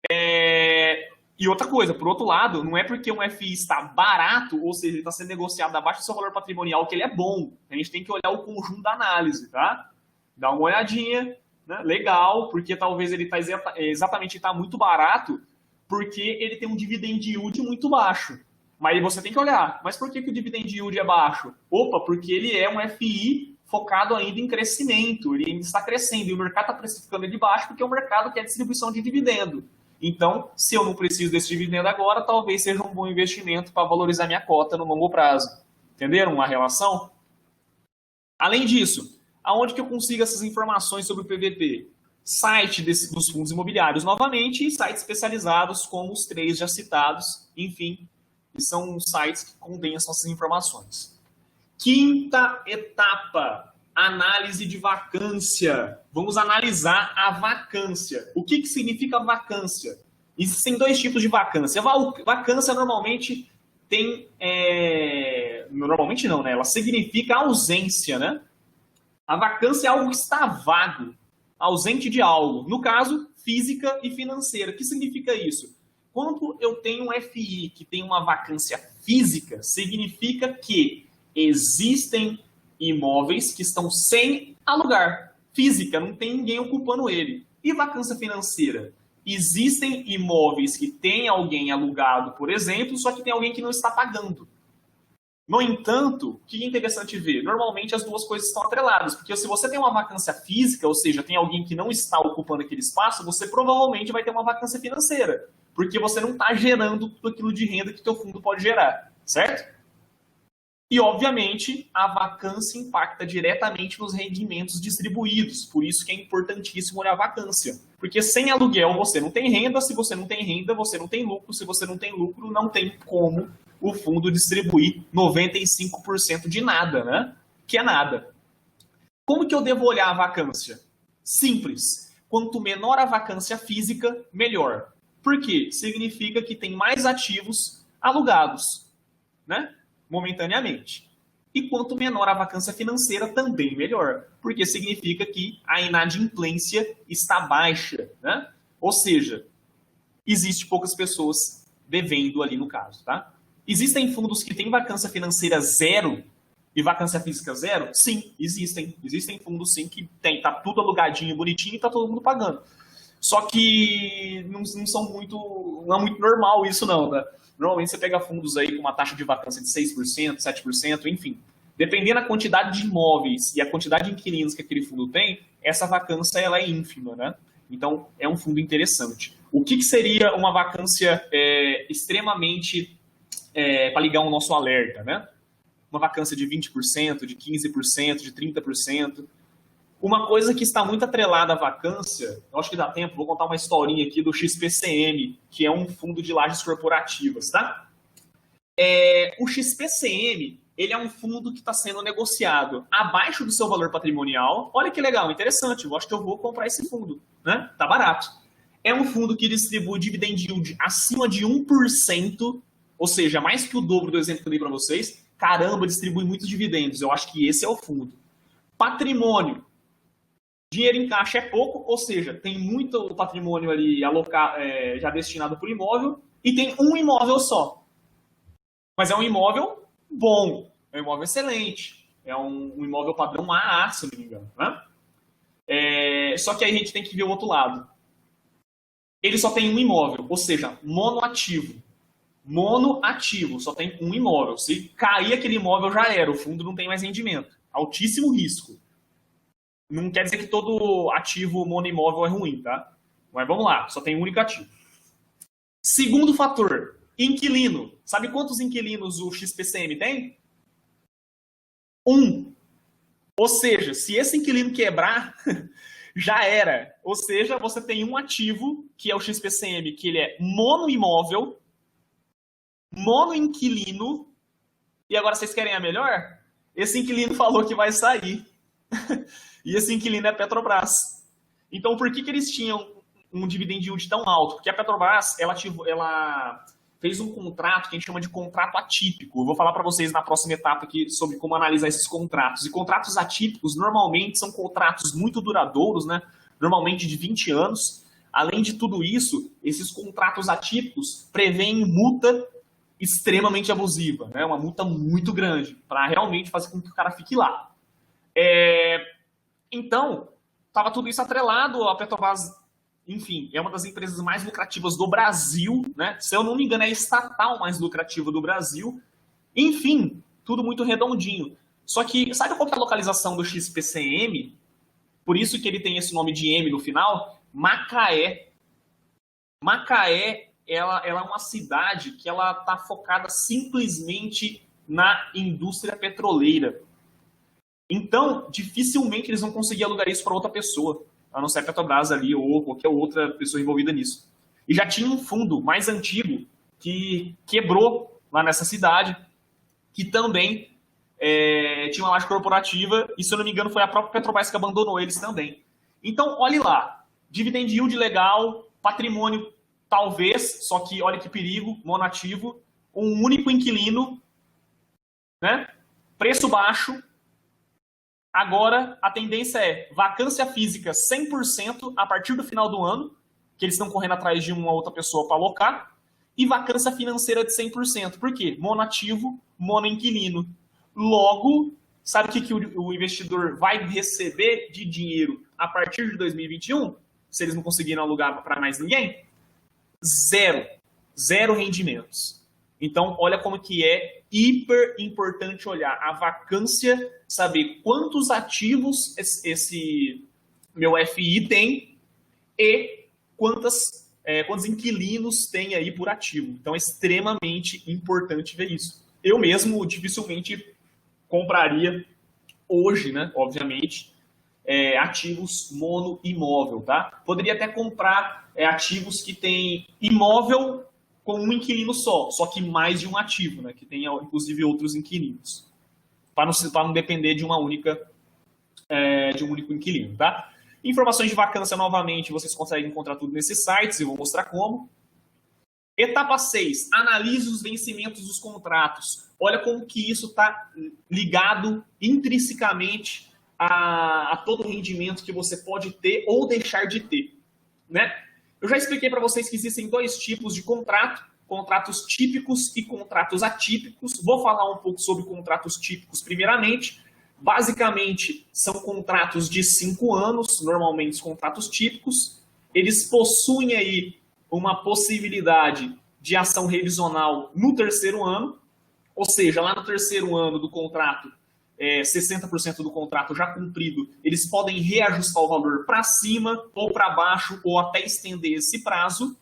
E outra coisa, por outro lado, não é porque um FI está barato, ou seja, ele está sendo negociado abaixo do seu valor patrimonial, que ele é bom. A gente tem que olhar o conjunto da análise, tá? Dá uma olhadinha, né? Legal, porque talvez ele está muito barato, porque ele tem um dividend yield muito baixo. Mas você tem que olhar, mas por que o dividend yield é baixo? Opa, porque ele é um FI focado ainda em crescimento, ele ainda está crescendo, e o mercado está precificando ele baixo porque o mercado quer distribuição de dividendo. Então, se eu não preciso desse dividendo agora, talvez seja um bom investimento para valorizar minha cota no longo prazo. Entenderam a relação? Além disso, aonde que eu consigo essas informações sobre o PVP? Site dos fundos imobiliários, novamente, e sites especializados como os 3 já citados, enfim, que são sites que condensam essas informações. Quinta etapa, análise de vacância. Vamos analisar a vacância. O que significa vacância? Existem 2 tipos de vacância. Vacância normalmente tem... Normalmente não, né? Ela significa ausência, né? A vacância é algo que está vago, ausente de algo. No caso, física e financeira. O que significa isso? Quando eu tenho um FI que tem uma vacância física, significa que existem imóveis que estão sem alugar. Física, não tem ninguém ocupando ele. E vacância financeira? Existem imóveis que tem alguém alugado, por exemplo, só que tem alguém que não está pagando. No entanto, o que é interessante ver? Normalmente as duas coisas estão atreladas, porque se você tem uma vacância física, ou seja, tem alguém que não está ocupando aquele espaço, você provavelmente vai ter uma vacância financeira, porque você não está gerando tudo aquilo de renda que teu fundo pode gerar, certo? E, obviamente, a vacância impacta diretamente nos rendimentos distribuídos. Por isso que é importantíssimo olhar a vacância. Porque sem aluguel você não tem renda, se você não tem renda, você não tem lucro, se você não tem lucro, não tem como o fundo distribuir 95% de nada, né? Que é nada. Como que eu devo olhar a vacância? Simples. Quanto menor a vacância física, melhor. Por quê? Significa que tem mais ativos alugados, né? Momentaneamente. E quanto menor a vacância financeira, também melhor, porque significa que a inadimplência está baixa, né? Ou seja, existe poucas pessoas devendo ali no caso, tá? Existem fundos que têm vacância financeira 0 e vacância física 0? Sim, existem. Existem fundos sim que tá tudo alugadinho, bonitinho e tá todo mundo pagando. Só que não é muito normal isso não, né? Normalmente você pega fundos aí com uma taxa de vacância de 6%, 7%, enfim. Dependendo da quantidade de imóveis e a quantidade de inquilinos que aquele fundo tem, essa vacância ela é ínfima, né? Então, é um fundo interessante. O que seria uma vacância extremamente para ligar o nosso alerta, né? Uma vacância de 20%, de 15%, de 30%. Uma coisa que está muito atrelada à vacância, eu acho que dá tempo, vou contar uma historinha aqui do XPCM, que é um fundo de lajes corporativas, tá? O XPCM, ele é um fundo que está sendo negociado abaixo do seu valor patrimonial. Olha que legal, interessante, eu acho que eu vou comprar esse fundo, né? Tá barato. É um fundo que distribui dividend yield acima de 1%, ou seja, mais que o dobro do exemplo que eu dei para vocês. Caramba, distribui muitos dividendos, eu acho que esse é o fundo. Patrimônio. Dinheiro em caixa é pouco, ou seja, tem muito patrimônio ali já destinado para o imóvel e tem um imóvel só. Mas é um imóvel bom, é um imóvel excelente, é um imóvel padrão AA, se não me engano. Né? Só que aí a gente tem que ver o outro lado. Ele só tem um imóvel, ou seja, monoativo. Monoativo, só tem um imóvel. Se cair aquele imóvel já era, o fundo não tem mais rendimento. Altíssimo risco. Não quer dizer que todo ativo monoimóvel é ruim, tá? Mas vamos lá, só tem um único ativo. Segundo fator, inquilino. Sabe quantos inquilinos o XPCM tem? 1. Ou seja, se esse inquilino quebrar, já era. Ou seja, você tem um ativo, que é o XPCM, que ele é monoimóvel, monoinquilino, e agora vocês querem a melhor? Esse inquilino falou que vai sair. E esse inquilino é a Petrobras. Então, por que eles tinham um dividend yield tão alto? Porque a Petrobras ela fez um contrato que a gente chama de contrato atípico. Eu vou falar para vocês na próxima etapa aqui sobre como analisar esses contratos. E contratos atípicos normalmente são contratos muito duradouros, né? Normalmente de 20 anos. Além de tudo isso, esses contratos atípicos prevêem multa extremamente abusiva, né? Uma multa muito grande, para realmente fazer com que o cara fique lá. Então, estava tudo isso atrelado, a Petrobras, enfim, é uma das empresas mais lucrativas do Brasil, né? Se eu não me engano, é a estatal mais lucrativa do Brasil. Enfim, tudo muito redondinho. Só que, sabe qual que é a localização do XPCM? Por isso que ele tem esse nome de M no final, Macaé. Macaé, ela é uma cidade que ela está focada simplesmente na indústria petroleira. Então, dificilmente eles vão conseguir alugar isso para outra pessoa, a não ser a Petrobras ali ou qualquer outra pessoa envolvida nisso. E já tinha um fundo mais antigo que quebrou lá nessa cidade, que também tinha uma laje corporativa, e se eu não me engano foi a própria Petrobras que abandonou eles também. Então, olhe lá, dividend yield legal, patrimônio talvez, só que olha que perigo, monoativo, um único inquilino, né? Preço baixo. Agora, a tendência é vacância física 100% a partir do final do ano, que eles estão correndo atrás de uma outra pessoa para alocar, e vacância financeira de 100%. Por quê? Monoativo, monoinquilino. Logo, sabe o que o investidor vai receber de dinheiro a partir de 2021? Se eles não conseguiram alugar para mais ninguém? Zero rendimentos. Então, olha como que é hiper importante olhar a vacância, saber quantos ativos esse meu FI tem e quantos inquilinos tem aí por ativo. Então, é extremamente importante ver isso. Eu mesmo dificilmente compraria hoje, né, obviamente, ativos mono-imóvel, tá? Poderia até comprar ativos que tem imóvel com um inquilino só que mais de um ativo, né? Que tenha, inclusive, outros inquilinos. Para não depender de um único inquilino, tá? Informações de vacância, novamente, vocês conseguem encontrar tudo nesses sites, eu vou mostrar como. Etapa 6, analise os vencimentos dos contratos. Olha como que isso está ligado intrinsecamente a todo o rendimento que você pode ter ou deixar de ter, né? Eu já expliquei para vocês que existem dois tipos de contrato, contratos típicos e contratos atípicos. Vou falar um pouco sobre contratos típicos primeiramente. Basicamente, são contratos de 5 anos, normalmente os contratos típicos. Eles possuem aí uma possibilidade de ação revisional no terceiro ano, ou seja, lá no terceiro ano do contrato, 60% do contrato já cumprido, eles podem reajustar o valor para cima ou para baixo ou até estender esse prazo.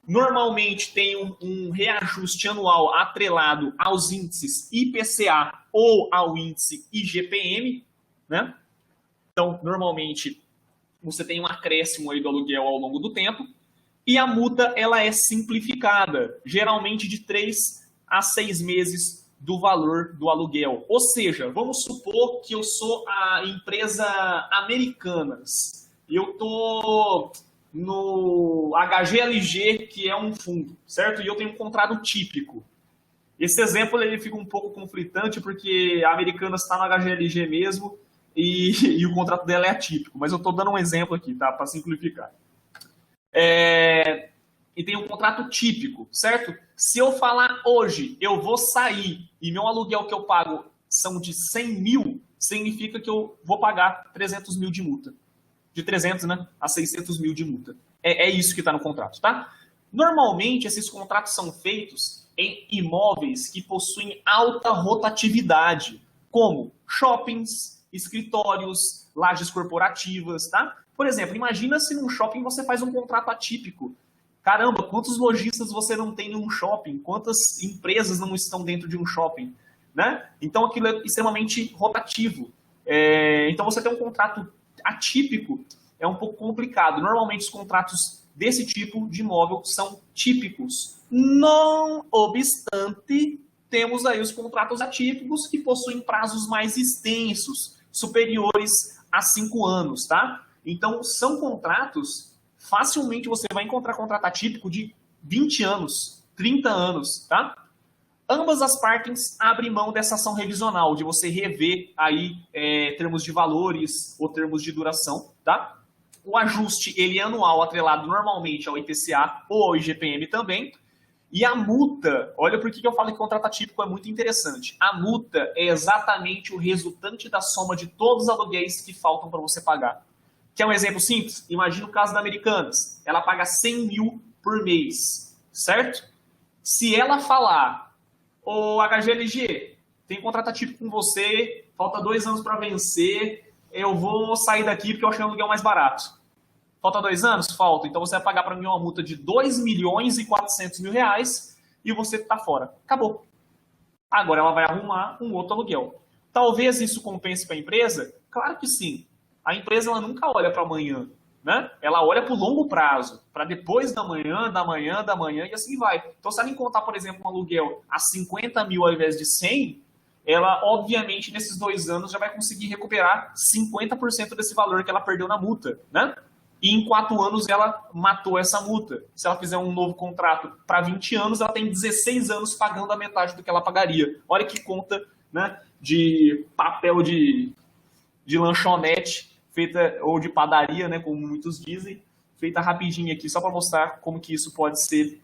Normalmente tem um reajuste anual atrelado aos índices IPCA ou ao índice IGPM, né? Então, normalmente, você tem um acréscimo aí do aluguel ao longo do tempo e a multa ela é simplificada, geralmente de 3 a 6 meses do valor do aluguel. Ou seja, vamos supor que eu sou a empresa Americanas e eu estou no HGLG, que é um fundo, certo? E eu tenho um contrato típico. Esse exemplo ele fica um pouco conflitante porque a Americanas está no HGLG mesmo e o contrato dela é atípico, mas eu estou dando um exemplo aqui, tá? Para simplificar. E tem um contrato típico, certo? Se eu falar hoje, eu vou sair e meu aluguel que eu pago são de 100 mil, significa que eu vou pagar 300 mil de multa. De 300, né, a 600 mil de multa. É isso que está no contrato, tá? Normalmente, esses contratos são feitos em imóveis que possuem alta rotatividade, como shoppings, escritórios, lajes corporativas, tá? Por exemplo, imagina se num shopping você faz um contrato atípico. Caramba, quantos lojistas você não tem em um shopping? Quantas empresas não estão dentro de um shopping? Né? Então, aquilo é extremamente rotativo. Então, você ter um contrato atípico é um pouco complicado. Normalmente, os contratos desse tipo de imóvel são típicos. Não obstante, temos aí os contratos atípicos que possuem prazos mais extensos, superiores a 5 anos, tá? Então, são contratos... Facilmente você vai encontrar contrato atípico de 20 anos, 30 anos, tá? Ambas as partes abrem mão dessa ação revisional, de você rever aí termos de valores ou termos de duração, tá? O ajuste, ele é anual, atrelado normalmente ao IPCA ou ao IGPM também. E a multa, olha por que eu falo que contrato atípico é muito interessante. A multa é exatamente o resultante da soma de todos os aluguéis que faltam para você pagar. Quer um exemplo simples? Imagina o caso da Americanas. Ela paga 100 mil por mês, certo? Se ela falar, ô HGLG, tem contrato atípico com você, falta 2 anos para vencer, eu vou sair daqui porque eu achei um aluguel mais barato. Falta 2 anos? Falta. Então você vai pagar para mim uma multa de 2.400.000 reais e você está fora. Acabou. Agora ela vai arrumar um outro aluguel. Talvez isso compense para a empresa? Claro que sim. A empresa ela nunca olha para amanhã, né? Ela olha para o longo prazo, para depois da manhã e assim vai. Então se ela encontrar, por exemplo, um aluguel a 50 mil ao invés de 100, ela, obviamente, nesses 2 anos já vai conseguir recuperar 50% desse valor que ela perdeu na multa, né? E em 4 anos ela matou essa multa. Se ela fizer um novo contrato para 20 anos, ela tem 16 anos pagando a metade do que ela pagaria. Olha que conta, né, de papel de lanchonete, feita, ou de padaria, né, como muitos dizem, feita rapidinho aqui, só para mostrar como que isso pode ser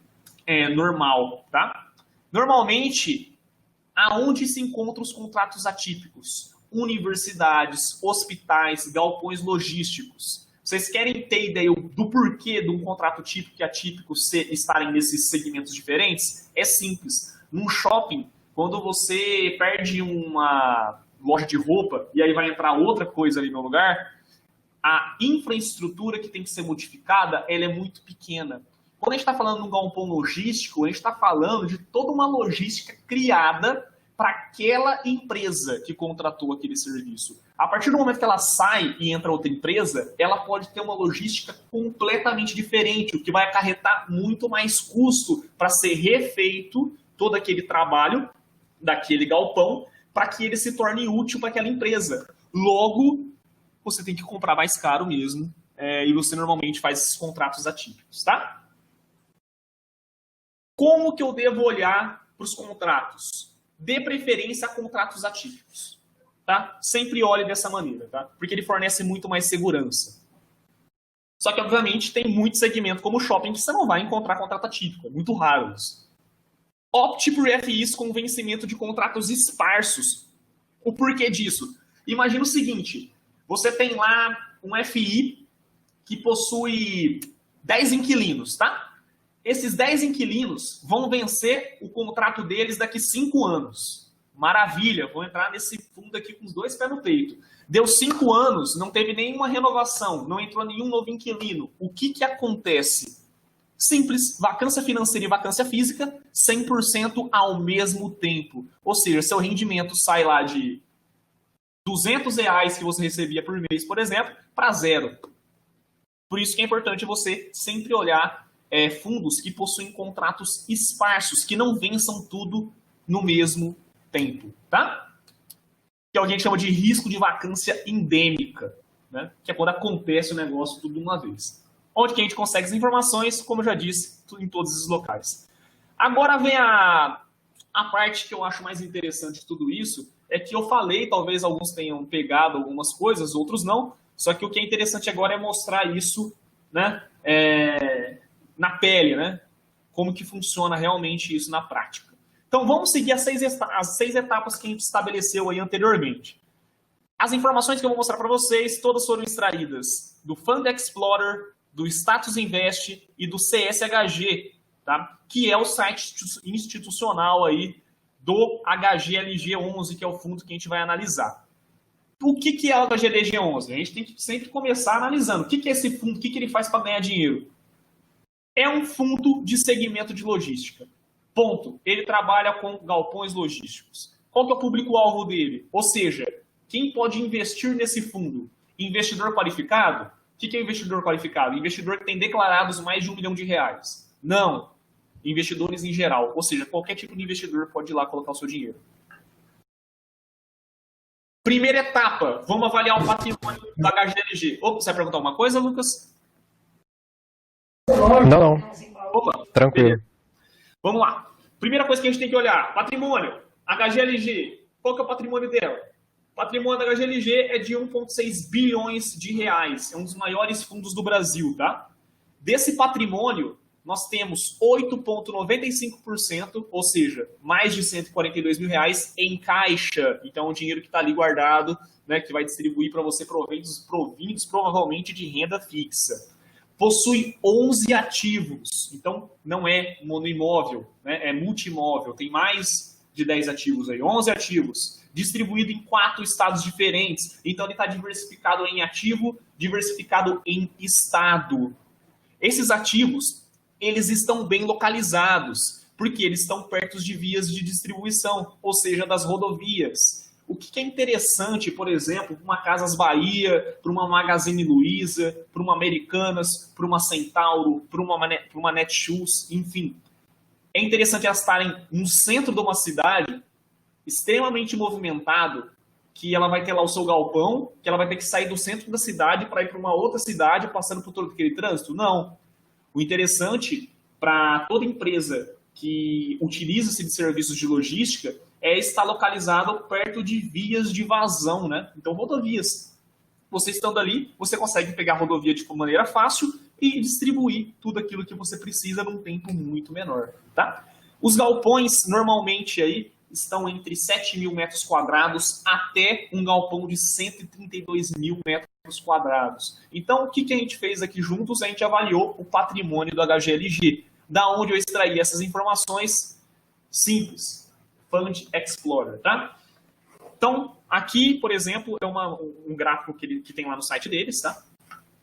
normal. Tá? Normalmente, aonde se encontram os contratos atípicos? Universidades, hospitais, galpões logísticos. Vocês querem ter ideia do porquê de um contrato típico e atípico estarem nesses segmentos diferentes? É simples. Num shopping, quando você perde uma loja de roupa e aí vai entrar outra coisa ali no lugar, a infraestrutura que tem que ser modificada, ela é muito pequena. Quando a gente está falando de um galpão logístico, a gente está falando de toda uma logística criada para aquela empresa que contratou aquele serviço. A partir do momento que ela sai e entra outra empresa, ela pode ter uma logística completamente diferente, o que vai acarretar muito mais custo para ser refeito todo aquele trabalho daquele galpão para que ele se torne útil para aquela empresa. Logo, você tem que comprar mais caro mesmo e você normalmente faz esses contratos atípicos, tá? Como que eu devo olhar para os contratos? Dê preferência a contratos atípicos, tá? Sempre olhe dessa maneira, tá? Porque ele fornece muito mais segurança. Só que, obviamente, tem muito segmento como shopping que você não vai encontrar contrato atípico, é muito raro isso. Opte por FIs com vencimento de contratos esparsos. O porquê disso? Imagina o seguinte, você tem lá um FI que possui 10 inquilinos, tá? Esses 10 inquilinos vão vencer o contrato deles daqui 5 anos. Maravilha, vou entrar nesse fundo aqui com os 2 pés no peito. Deu 5 anos, não teve nenhuma renovação, não entrou nenhum novo inquilino. O que que acontece? Simples, vacância financeira e vacância física, 100% ao mesmo tempo. Ou seja, seu rendimento sai lá de R$200 que você recebia por mês, por exemplo, para 0. Por isso que é importante você sempre olhar fundos que possuem contratos esparsos, que não vençam tudo no mesmo tempo, tá? Que é o que a gente chama de risco de vacância endêmica, né? Que é quando acontece o negócio tudo de uma vez. Onde que a gente consegue as informações, como eu já disse, em todos os locais. Agora vem a parte que eu acho mais interessante de tudo isso, é que eu falei, talvez alguns tenham pegado algumas coisas, outros não, só que o que é interessante agora é mostrar isso, né, na pele, né? Como que funciona realmente isso na prática. Então vamos seguir as 6 etapas que a gente estabeleceu aí anteriormente. As informações que eu vou mostrar para vocês, todas foram extraídas do Fund Explorer, do Status Invest e do CSHG, tá? Que é o site institucional aí do HGLG11, que é o fundo que a gente vai analisar. O que é o HGLG11? A gente tem que sempre começar analisando. O que é esse fundo? O que ele faz para ganhar dinheiro? É um fundo de segmento de logística. Ponto. Ele trabalha com galpões logísticos. Qual que é o público-alvo dele? Ou seja, quem pode investir nesse fundo? Investidor qualificado? O que é investidor qualificado? Investidor que tem declarados mais de R$1 milhão. Não. Investidores em geral. Ou seja, qualquer tipo de investidor pode ir lá colocar o seu dinheiro. Primeira etapa. Vamos avaliar o patrimônio do HGLG. Opa, você vai perguntar alguma coisa, Lucas? Não. Opa, Tranquilo. beleza. Vamos lá. Primeira coisa que a gente tem que olhar, patrimônio. HGLG, qual que é o patrimônio dela? O patrimônio da HGLG é de 1,6 bilhões de reais. É um dos maiores fundos do Brasil, tá? Desse patrimônio, nós temos 8,95%, ou seja, mais de 142 mil reais em caixa. Então, é um dinheiro que está ali guardado, né, que vai distribuir para você proventos provavelmente de renda fixa. Possui 11 ativos, então não é monoimóvel, né, é multimóvel, tem mais de 10 ativos aí, 11 ativos, distribuído em 4 estados diferentes. Então, ele está diversificado em ativo, diversificado em estado. Esses ativos, eles estão bem localizados, porque eles estão perto de vias de distribuição, ou seja, das rodovias. O que é interessante, por exemplo, para uma Casas Bahia, para uma Magazine Luiza, para uma Americanas, para uma Centauro, para uma Netshoes, enfim. É interessante elas estarem no centro de uma cidade extremamente movimentado, que ela vai ter lá o seu galpão, que ela vai ter que sair do centro da cidade para ir para uma outra cidade, passando por todo aquele trânsito? Não. O interessante para toda empresa que utiliza-se de serviços de logística é estar localizado perto de vias de vazão, né? Então, rodovias. Você estando ali, você consegue pegar a rodovia de maneira fácil e distribuir tudo aquilo que você precisa num tempo muito menor, tá? Os galpões, normalmente, aí, estão entre 7 mil metros quadrados até um galpão de 132 mil metros quadrados. Então, o que a gente fez aqui juntos? A gente avaliou o patrimônio do HGLG. Da onde eu extraí essas informações? Simples. Fund Explorer, tá? Então, aqui, por exemplo, é um gráfico que tem lá no site deles, tá?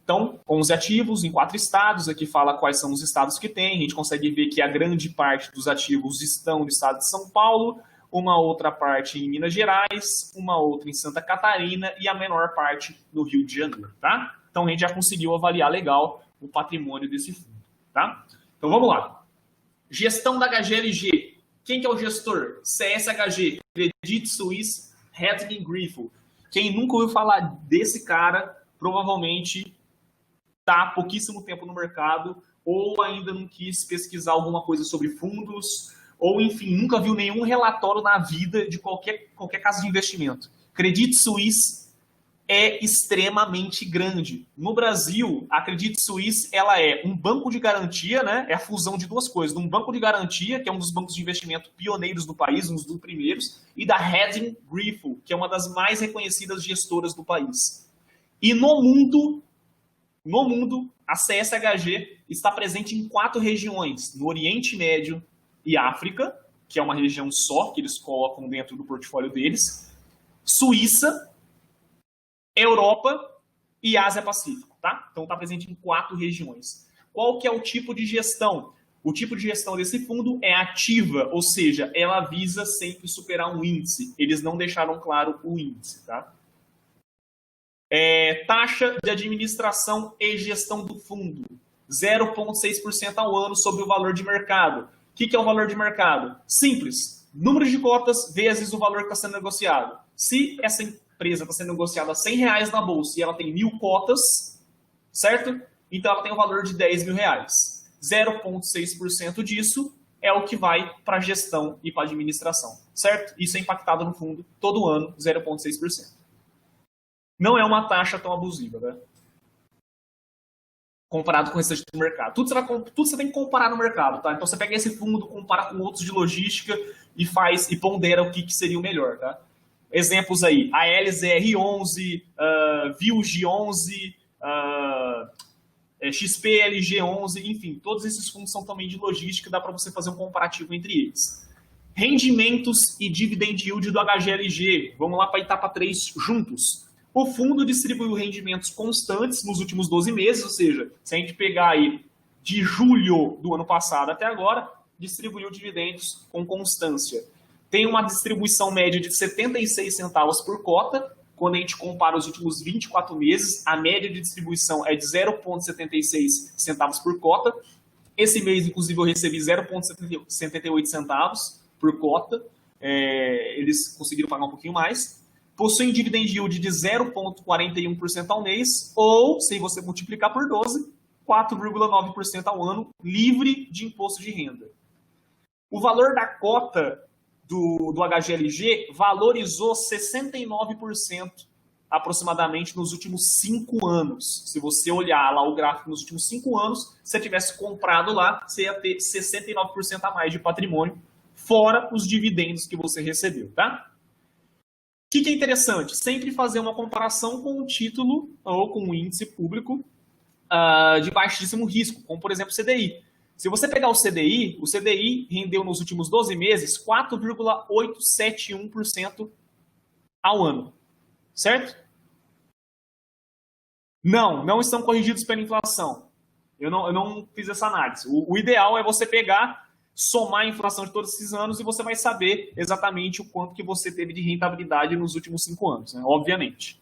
Então, 11 ativos em 4 estados, aqui fala quais são os estados que tem, a gente consegue ver que a grande parte dos ativos estão no estado de São Paulo, uma outra parte em Minas Gerais, uma outra em Santa Catarina e a menor parte no Rio de Janeiro, tá? Então, a gente já conseguiu avaliar legal o patrimônio desse fundo, tá? Então, vamos lá. Gestão da HGLG. Quem que é o gestor? CSHG, Credit Suisse Hedging Griffo. Quem nunca ouviu falar desse cara, provavelmente está há pouquíssimo tempo no mercado ou ainda não quis pesquisar alguma coisa sobre fundos ou, enfim, nunca viu nenhum relatório na vida de qualquer casa de investimento. Credit Suisse é extremamente grande. No Brasil, a Credit Suisse ela é um banco de garantia, né? É a fusão de duas coisas. Um banco de garantia, que é um dos bancos de investimento pioneiros do país, um dos primeiros, e da Hedging Griffo, que é uma das mais reconhecidas gestoras do país. E no mundo, a CSHG está presente em 4 regiões, no Oriente Médio e África, que é uma região só, que eles colocam dentro do portfólio deles, Suíça, Europa e Ásia-Pacífico, tá? Então está presente em 4 regiões. Qual que é o tipo de gestão? O tipo de gestão desse fundo é ativa, ou seja, ela visa sempre superar um índice. Eles não deixaram claro o índice, tá? Taxa de administração e gestão do fundo, 0,6% ao ano sobre o valor de mercado. O que é o valor de mercado? Simples, número de cotas vezes o valor que está sendo negociado. Se essa empresa está sendo negociada a R$100 na bolsa e ela tem 1.000 cotas, certo? Então ela tem um valor de R$10 mil. 0,6% disso é o que vai para a gestão e para a administração, certo? Isso é impactado no fundo todo ano, 0,6%. Não é uma taxa tão abusiva, né? Comparado com o restante do mercado. Tudo você tem que comparar no mercado, tá? Então você pega esse fundo, compara com outros de logística e pondera o que seria o melhor, tá? Exemplos aí, a LZR11, VILG11, XPLG11, enfim, todos esses fundos são também de logística, dá para você fazer um comparativo entre eles. Rendimentos e dividend yield do HGLG. Vamos lá para a etapa 3 juntos. O fundo distribuiu rendimentos constantes nos últimos 12 meses, ou seja, se a gente pegar aí de julho do ano passado até agora, distribuiu dividendos com constância. Tem uma distribuição média de 76 centavos por cota. Quando a gente compara os últimos 24 meses, a média de distribuição é de 0,76 centavos por cota. Esse mês, inclusive, eu recebi 0,78 centavos por cota. Eles conseguiram pagar um pouquinho mais. Possuem dividend yield de 0,41% ao mês, ou, se você multiplicar por 12, 4,9% ao ano, livre de imposto de renda. O valor da cota do HGLG valorizou 69% aproximadamente nos últimos 5 anos. Se você olhar lá o gráfico nos últimos 5 anos, se você tivesse comprado lá, você ia ter 69% a mais de patrimônio, fora os dividendos que você recebeu, tá? O que é interessante? Sempre fazer uma comparação com um título ou com um índice público de baixíssimo risco, como por exemplo o CDI. Se você pegar o CDI rendeu nos últimos 12 meses 4,871% ao ano. Certo? Não estão corrigidos pela inflação. Eu não fiz essa análise. O ideal é você pegar, somar a inflação de todos esses anos e você vai saber exatamente o quanto que você teve de rentabilidade nos últimos 5 anos, né? Obviamente.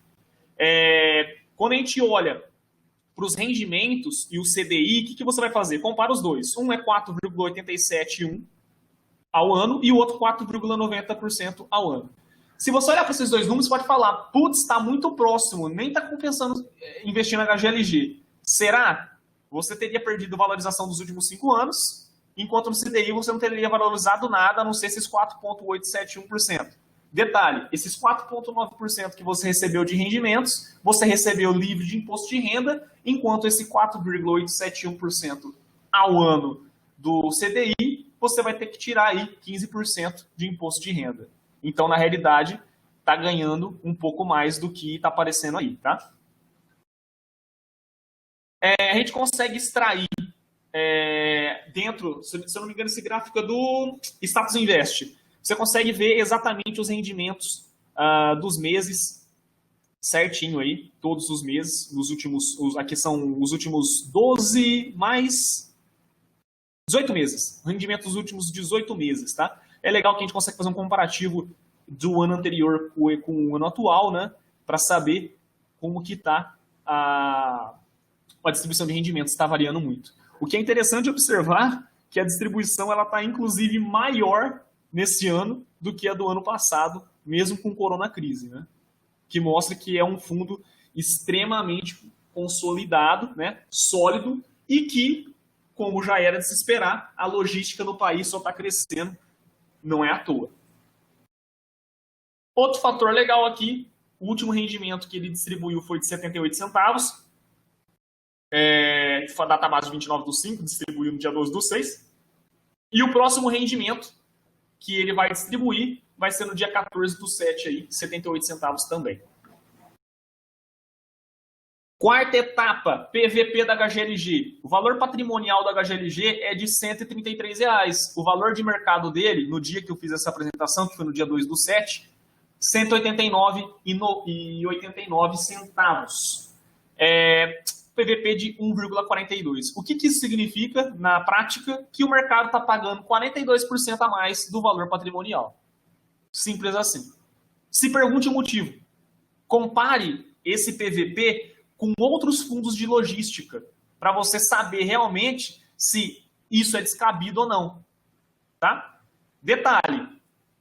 Quando a gente olha para os rendimentos e o CDI, o que você vai fazer? Compara os dois. Um é 4,871 ao ano e o outro 4,90% ao ano. Se você olhar para esses dois números, você pode falar, putz, está muito próximo, nem está compensando investir na HGLG. Será? Você teria perdido valorização dos últimos 5 anos, enquanto no CDI você não teria valorizado nada, a não ser esses 4,871%. Detalhe, esses 4,9% que você recebeu de rendimentos, você recebeu livre de imposto de renda, enquanto esse 4,871% ao ano do CDI, você vai ter que tirar aí 15% de imposto de renda. Então, na realidade, está ganhando um pouco mais do que está aparecendo aí, tá? A gente consegue extrair dentro, se eu não me engano, esse gráfico é do Status Invest. Você consegue ver exatamente os rendimentos dos meses certinho aí, todos os meses, aqui são os últimos 12 mais 18 meses. Rendimento dos últimos 18 meses, tá? É legal que a gente consegue fazer um comparativo do ano anterior com o ano atual, né? Para saber como que está a distribuição de rendimentos, está variando muito. O que é interessante observar que a distribuição ela está inclusive maior nesse ano do que a do ano passado, mesmo com corona crise, né? Que mostra que é um fundo extremamente consolidado, né? Sólido e que, como já era de se esperar, a logística no país só está crescendo. Não é à toa. Outro fator legal aqui, o último rendimento que ele distribuiu foi de 78 centavos. Data base de 29/5, distribuiu no dia 12/6. E o próximo rendimento que ele vai distribuir vai ser no dia 14/7, aí, 78 centavos também. Quarta etapa, PVP da HGLG. O valor patrimonial da HGLG é de R$ 133. O valor de mercado dele, no dia que eu fiz essa apresentação, que foi no dia 2/7, R$ 189,89. PVP de 1,42. O que isso significa, na prática? Que o mercado está pagando 42% a mais do valor patrimonial. Simples assim. Se pergunte o motivo. Compare esse PVP com outros fundos de logística, para você saber realmente se isso é descabido ou não. Tá? Detalhe,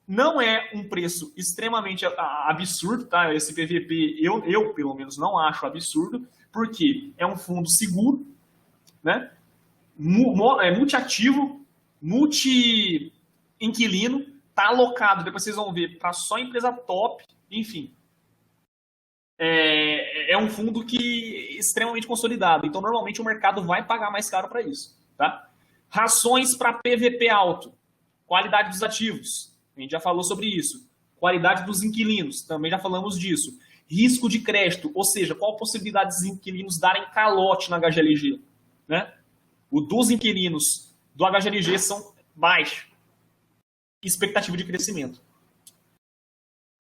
não é um preço extremamente absurdo, tá? Esse PVP eu pelo menos não acho absurdo, porque é um fundo seguro, né? Multiativo, multi-inquilino, está alocado, depois vocês vão ver, para só empresa top, enfim. É um fundo que é extremamente consolidado. Então, normalmente, o mercado vai pagar mais caro para isso. Tá? Rações para PVP alto. Qualidade dos ativos. A gente já falou sobre isso. Qualidade dos inquilinos. Também já falamos disso. Risco de crédito. Ou seja, qual a possibilidade dos inquilinos darem calote na HGLG? Né? O dos inquilinos do HGLG são baixos. Expectativa de crescimento.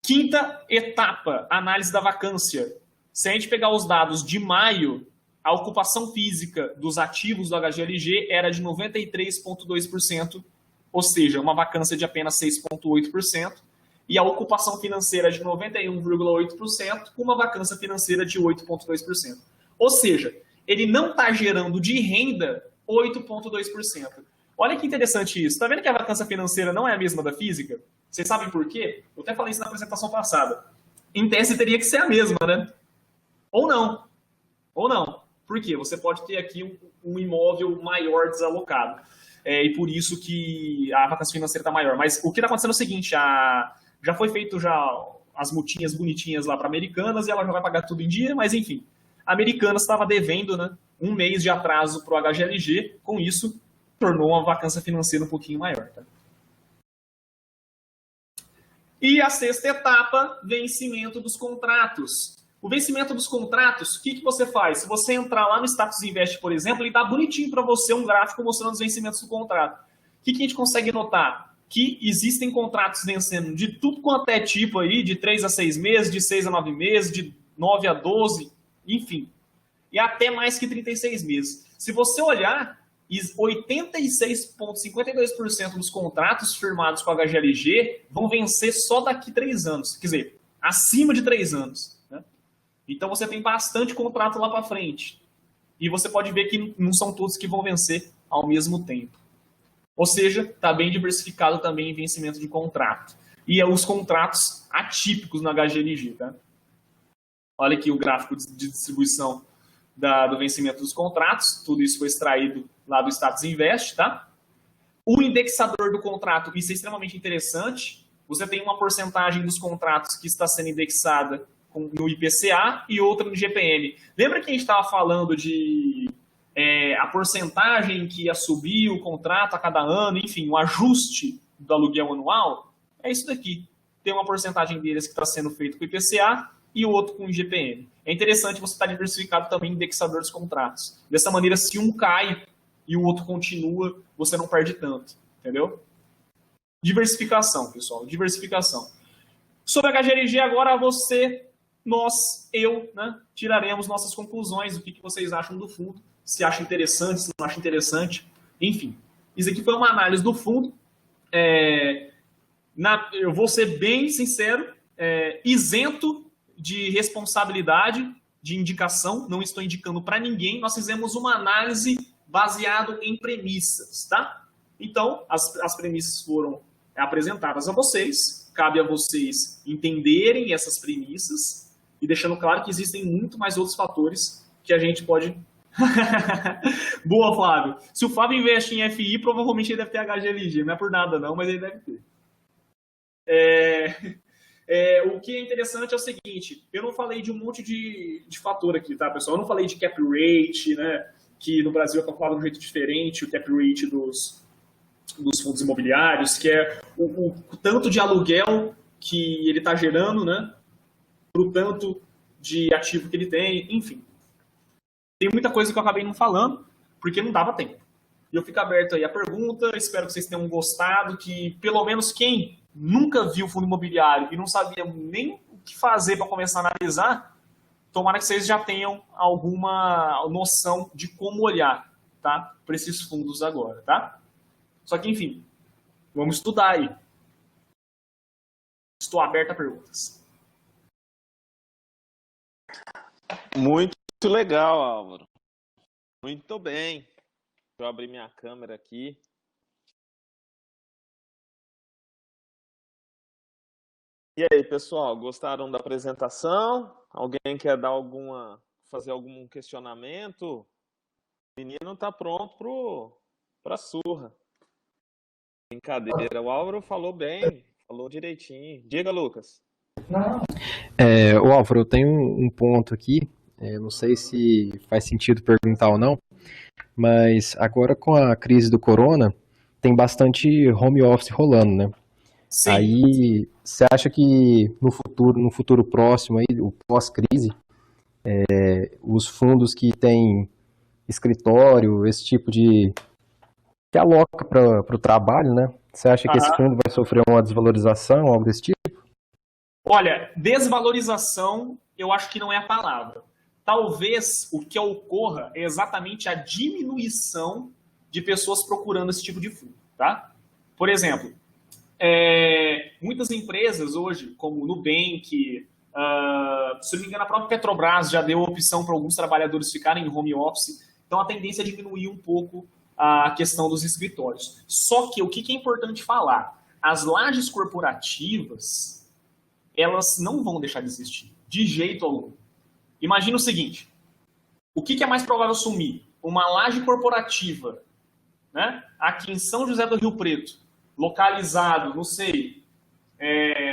Quinta etapa, análise da vacância. Se a gente pegar os dados de maio, a ocupação física dos ativos do HGLG era de 93,2%, ou seja, uma vacância de apenas 6,8%, e a ocupação financeira de 91,8%, com uma vacância financeira de 8,2%. Ou seja, ele não está gerando de renda 8,2%. Olha que interessante isso. Está vendo que a vacância financeira não é a mesma da física? Vocês sabem por quê? Eu até falei isso na apresentação passada. Em tese teria que ser a mesma, né? Ou não. Ou não. Por quê? Você pode ter aqui um imóvel maior desalocado. e por isso que a vacância financeira está maior. Mas o que está acontecendo é o seguinte, já foi feito as multinhas bonitinhas lá para Americanas e ela já vai pagar tudo em dia, mas enfim, a Americanas estava devendo, né, 1 mês de atraso para o HGLG, com isso tornou uma vacância financeira um pouquinho maior. Tá? E a 6ª etapa, vencimento dos contratos. O vencimento dos contratos, o que você faz? Se você entrar lá no Status Invest, por exemplo, ele dá bonitinho para você um gráfico mostrando os vencimentos do contrato. O que a gente consegue notar? Que existem contratos vencendo de tudo quanto é tipo aí, de 3 a 6 meses, de 6 a 9 meses, de 9 a 12, enfim. E até mais que 36 meses. Se você olhar, 86,52% dos contratos firmados com a HGLG vão vencer só daqui 3 anos. Quer dizer, acima de 3 anos. Né? Então você tem bastante contrato lá para frente. E você pode ver que não são todos que vão vencer ao mesmo tempo. Ou seja, está bem diversificado também em vencimento de contrato. E os contratos atípicos na HGLG. Tá? Olha aqui o gráfico de distribuição do vencimento dos contratos. Tudo isso foi extraído lá do Status Invest. Tá? O indexador do contrato, isso é extremamente interessante. Você tem uma porcentagem dos contratos que está sendo indexada no IPCA e outra no GPM. Lembra que a gente estava falando de a porcentagem que ia subir o contrato a cada ano, enfim, o ajuste do aluguel anual? É isso daqui. Tem uma porcentagem deles que está sendo feito com o IPCA e o outro com o IGPM. É interessante você estar diversificado também em indexador dos contratos. Dessa maneira, se um cai e o outro continua, você não perde tanto. Entendeu? Diversificação, pessoal. Diversificação. Sobre a HGLG, agora eu, né, tiraremos nossas conclusões, o que vocês acham do fundo, se acha interessante, se não acha interessante, enfim. Isso aqui foi uma análise do fundo. Eu vou ser bem sincero, isento de responsabilidade, de indicação, não estou indicando para ninguém, nós fizemos uma análise baseada em premissas, tá? Então, as premissas foram apresentadas a vocês, cabe a vocês entenderem essas premissas e deixando claro que existem muito mais outros fatores que a gente pode... Boa, Flávio. Se o Flávio investe em FI, provavelmente ele deve ter HGLG, não é por nada não, mas ele deve ter. O que é interessante é o seguinte, eu não falei de um monte de fator aqui, tá, pessoal? Eu não falei de cap rate, né, que no Brasil é calculado de um jeito diferente, o cap rate dos fundos imobiliários, que é o tanto de aluguel que ele está gerando, né, para o tanto de ativo que ele tem, enfim. Tem muita coisa que eu acabei não falando, porque não dava tempo. E eu fico aberto aí à pergunta, espero que vocês tenham gostado, que pelo menos quem nunca viu fundo imobiliário e não sabia nem o que fazer para começar a analisar, tomara que vocês já tenham alguma noção de como olhar, tá, para esses fundos agora, tá? Só que, enfim, vamos estudar aí. Estou aberto a perguntas. Muito legal, Álvaro. Muito bem. Deixa eu abrir minha câmera aqui. E aí, pessoal, gostaram da apresentação? Alguém quer fazer algum questionamento? O menino está pronto para a surra. Brincadeira. O Álvaro falou bem, falou direitinho. Diga, Lucas. O Álvaro, eu tenho um ponto aqui, não sei se faz sentido perguntar ou não, mas agora com a crise do corona, tem bastante home office rolando, né? Sim. Aí, você acha que no futuro próximo, aí, o pós-crise, os fundos que têm escritório, esse tipo de... que aloca para o trabalho, né? Você acha que esse fundo vai sofrer uma desvalorização, algo desse tipo? Olha, desvalorização eu acho que não é a palavra. Talvez o que ocorra é exatamente a diminuição de pessoas procurando esse tipo de fundo, tá? Por exemplo, muitas empresas hoje, como o Nubank, se não me engano, a própria Petrobras já deu a opção para alguns trabalhadores ficarem em home office, então a tendência é diminuir um pouco a questão dos escritórios. Só que o que é importante falar? As lajes corporativas, elas não vão deixar de existir, de jeito algum. Imagina o seguinte, o que é mais provável sumir? Uma laje corporativa né, aqui em São José do Rio Preto, localizado, não sei,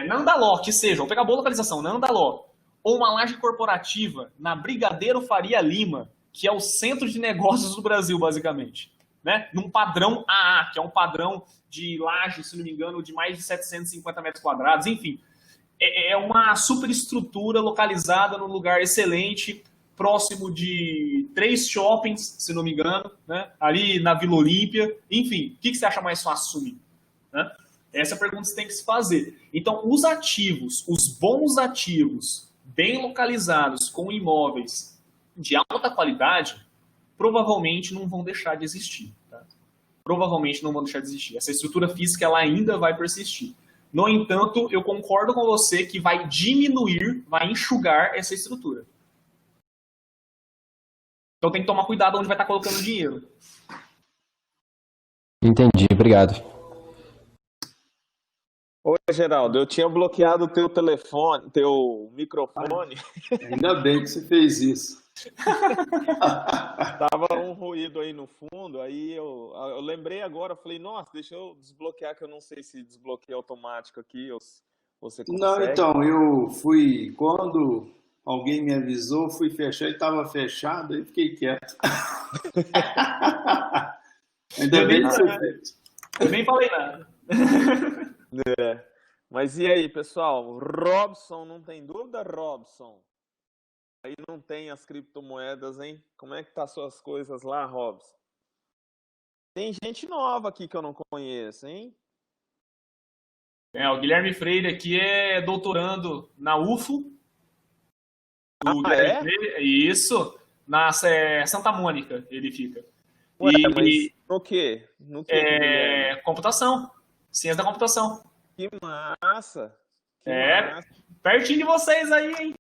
na Andaló, que seja, vou pegar boa localização, na Andaló, ou uma laje corporativa na Brigadeiro Faria Lima, que é o centro de negócios do Brasil, basicamente, né, num padrão AA, que é um padrão de laje, se não me engano, de mais de 750 metros quadrados, enfim, é uma superestrutura localizada num lugar excelente, próximo de 3 shoppings, se não me engano, né? Ali na Vila Olímpia. Enfim, o que você acha mais fácil assumir? Né? Essa é a pergunta que você tem que se fazer. Então, os ativos, os bons ativos, bem localizados, com imóveis de alta qualidade, provavelmente não vão deixar de existir. Tá? Provavelmente não vão deixar de existir. Essa estrutura física ela ainda vai persistir. No entanto, eu concordo com você que vai diminuir, vai enxugar essa estrutura. Então tem que tomar cuidado onde vai estar colocando o dinheiro. Entendi, obrigado. Oi, Geraldo, eu tinha bloqueado o teu telefone, teu microfone. Ainda bem que você fez isso. Tava um ruído aí no fundo, aí eu lembrei agora, falei, nossa, deixa eu desbloquear, que eu não sei se desbloqueia automático aqui, ou você consegue. Não, então, eu fui, quando alguém me avisou, fui fechar e estava fechado, aí fiquei quieto. Ainda bem que você fez. Eu nem falei nada. Mas e aí, pessoal? Robson, não tem dúvida, Robson? Aí não tem as criptomoedas, hein? Como é que tá suas coisas lá, Robson? Tem gente nova aqui que eu não conheço, hein? O Guilherme Freire aqui é doutorando na UFO. É? Isso, na Santa Mônica ele fica. Ué, mas no quê? No quê? Computação, ciência da computação. Que massa! Massa. Pertinho de vocês aí, hein?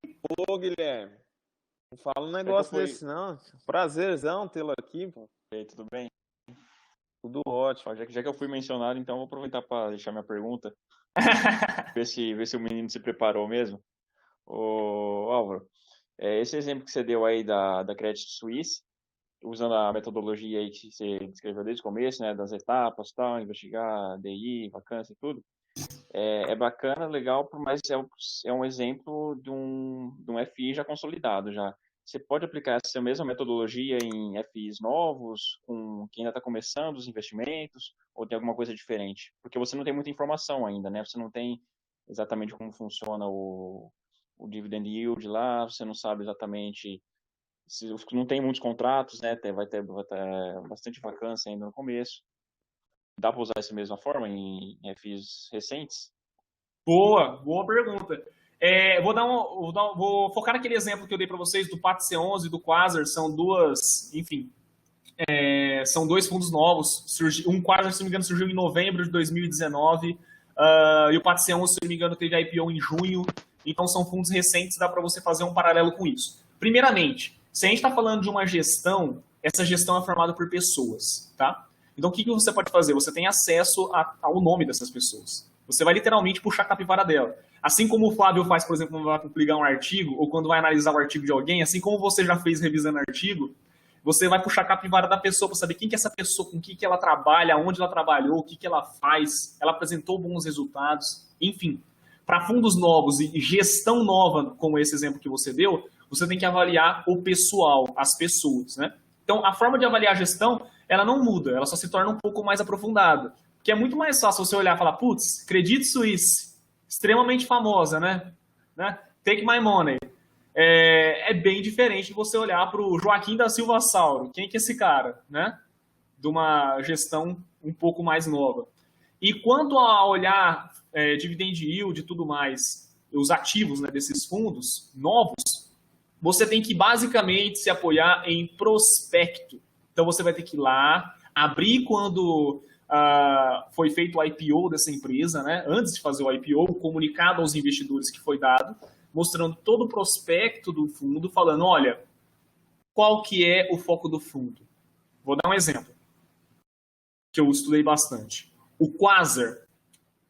Ô, Guilherme, não fala um negócio desse, não. Prazerzão tê-lo aqui, pô. E aí, tudo bem? Tudo ótimo. Já que eu fui mencionado, então vou aproveitar para deixar minha pergunta. ver se o menino se preparou mesmo. Ô, Álvaro, esse exemplo que você deu aí da Credit Suisse, usando a metodologia aí que você descreveu desde o começo, né, das etapas, tal, investigar DI, vacância e tudo, é bacana, legal, mas é um exemplo de um FI já consolidado já. Você pode aplicar essa mesma metodologia em FIs novos, com quem ainda está começando os investimentos, ou tem alguma coisa diferente? Porque você não tem muita informação ainda, né? Você não tem exatamente como funciona o dividend yield lá, você não sabe exatamente, não tem muitos contratos, né? Vai ter bastante vacância ainda no começo. Dá para usar essa mesma forma em FIs recentes? Boa pergunta. Vou focar naquele exemplo que eu dei para vocês do PAT C11 e do Quasar. São são 2 fundos novos. Um Quasar, se não me engano, surgiu em novembro de 2019 e o PAT C11, se não me engano, teve IPO em junho. Então são fundos recentes, dá para você fazer um paralelo com isso. Primeiramente, se a gente está falando de uma gestão, essa gestão é formada por pessoas, tá? Então o que você pode fazer? Você tem acesso ao nome dessas pessoas. Você vai literalmente puxar a capivara dela. Assim como o Flávio faz, por exemplo, quando vai publicar um artigo, ou quando vai analisar o artigo de alguém, assim como você já fez revisando artigo, você vai puxar a capivara da pessoa para saber quem que é essa pessoa, com o que ela trabalha, onde ela trabalhou, o que ela faz, ela apresentou bons resultados, enfim. Para fundos novos e gestão nova, como esse exemplo que você deu, você tem que avaliar o pessoal, as pessoas, né? Então, a forma de avaliar a gestão, ela não muda, ela só se torna um pouco mais aprofundada. Porque é muito mais fácil você olhar e falar, putz, Credit Suisse, extremamente famosa, né? Take my money. É bem diferente de você olhar para o Joaquim da Silva Sauro. Quem que é esse cara, né? De uma gestão um pouco mais nova. E quanto a olhar dividend yield e tudo mais, os ativos, né, desses fundos novos, você tem que basicamente se apoiar em prospecto. Então você vai ter que ir lá, abrir quando foi feito o IPO dessa empresa, né? Antes de fazer o IPO, o comunicado aos investidores que foi dado, mostrando todo o prospecto do fundo, falando, olha, qual que é o foco do fundo? Vou dar um exemplo, que eu estudei bastante. O Quasar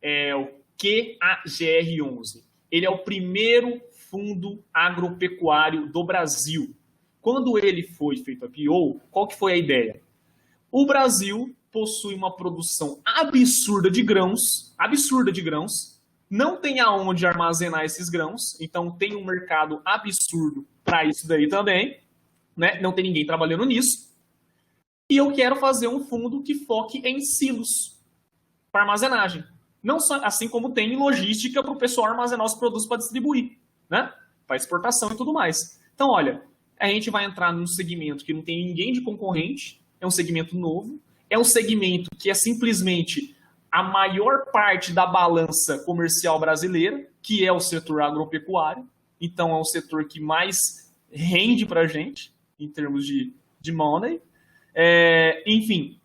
é o QAGR11. Ele é o primeiro fundo agropecuário do Brasil. Quando ele foi feito a IPO, qual que foi a ideia? O Brasil possui uma produção absurda de grãos, não tem aonde armazenar esses grãos, então tem um mercado absurdo para isso daí também, né? Não tem ninguém trabalhando nisso. E eu quero fazer um fundo que foque em silos para armazenagem. Não só, assim como tem logística para o pessoal armazenar os produtos para distribuir, né? Para exportação e tudo mais. Então, olha, a gente vai entrar num segmento que não tem ninguém de concorrente, é um segmento novo, é um segmento que é simplesmente a maior parte da balança comercial brasileira, que é o setor agropecuário. Então, é um setor que mais rende para a gente, em termos de money. Enfim,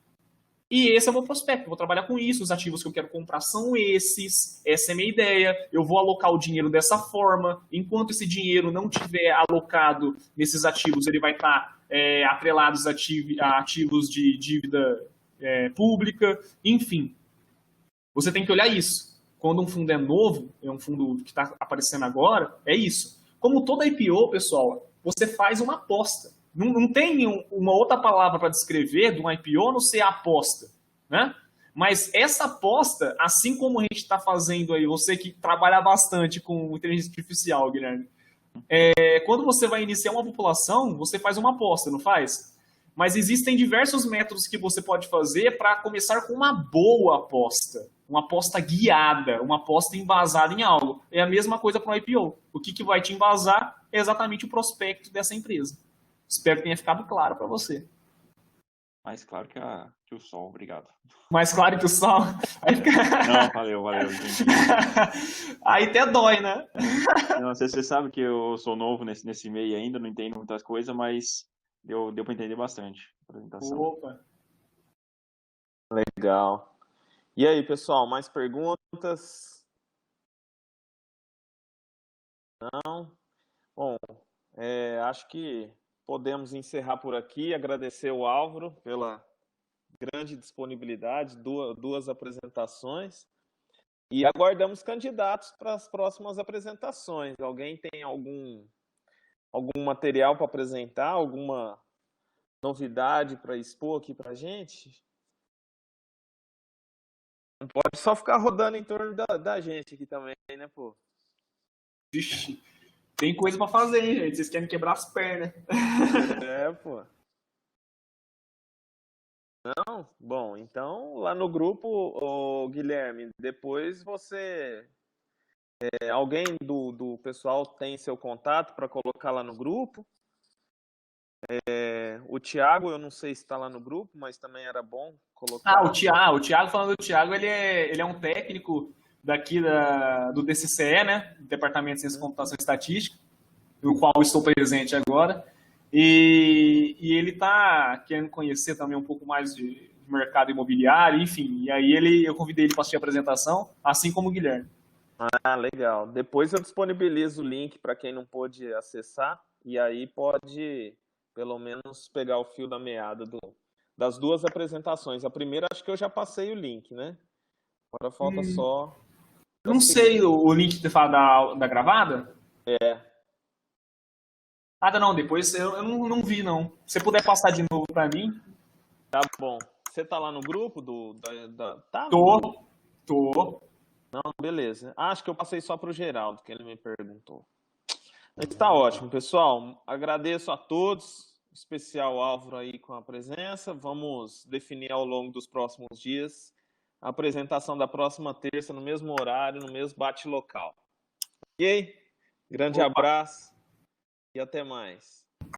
e esse é o meu prospecto, eu vou trabalhar com isso, os ativos que eu quero comprar são esses, essa é a minha ideia, eu vou alocar o dinheiro dessa forma, enquanto esse dinheiro não tiver alocado nesses ativos, ele vai estar atrelado a ativos de dívida pública, enfim. Você tem que olhar isso. Quando um fundo é novo, é um fundo que está aparecendo agora, é isso. Como toda IPO, pessoal, você faz uma aposta. Não tem uma outra palavra para descrever de um IPO a não ser aposta, né? Mas essa aposta, assim como a gente está fazendo aí, você que trabalha bastante com inteligência artificial, Guilherme, quando você vai iniciar uma população, você faz uma aposta, não faz? Mas existem diversos métodos que você pode fazer para começar com uma boa aposta, uma aposta guiada, uma aposta embasada em algo. É a mesma coisa para um IPO. O que vai te embasar é exatamente o prospecto dessa empresa. Espero que tenha ficado claro para você. Mais claro que o sol, obrigado. Mais claro que o sol? Aí fica... Não, valeu, entendi. Aí até dói, né? Não, você sabe que eu sou novo nesse meio ainda, não entendo muitas coisas, mas deu para entender bastante a apresentação. Opa! Legal. E aí, pessoal, mais perguntas? Não? Bom, acho que podemos encerrar por aqui, agradecer o Álvaro pela grande disponibilidade, duas apresentações, e aguardamos candidatos para as próximas apresentações. Alguém tem algum material para apresentar, alguma novidade para expor aqui para a gente? Não pode só ficar rodando em torno da gente aqui também, né, pô? Vixe, tem coisa para fazer, hein, gente? Vocês querem quebrar as pernas. Pô. Não? Bom, então lá no grupo, Guilherme, depois você... alguém do pessoal tem seu contato para colocar lá no grupo? O Thiago, eu não sei se está lá no grupo, mas também era bom colocar... O Thiago, falando do Thiago, ele é um técnico daqui do DCCE, né? Departamento de Ciência de Computação e Estatística, no qual eu estou presente agora. E ele está querendo conhecer também um pouco mais de mercado imobiliário, enfim. E aí eu convidei ele para assistir a apresentação, assim como o Guilherme. Ah, legal. Depois eu disponibilizo o link para quem não pôde acessar, e aí pode, pelo menos, pegar o fio da meada das duas apresentações. A primeira, acho que eu já passei o link, né? Agora falta só... Não sei o link que fala da gravada? Não, depois eu não vi, não. Se você puder passar de novo para mim. Tá bom. Você tá lá no grupo Tá? Tô. Não, beleza. Acho que eu passei só pro Geraldo, que ele me perguntou. Mas tá ótimo, pessoal. Agradeço a todos, em especial o Álvaro aí com a presença. Vamos definir ao longo dos próximos dias a apresentação da próxima terça, no mesmo horário, no mesmo bate-local. Ok? Grande abraço e até mais.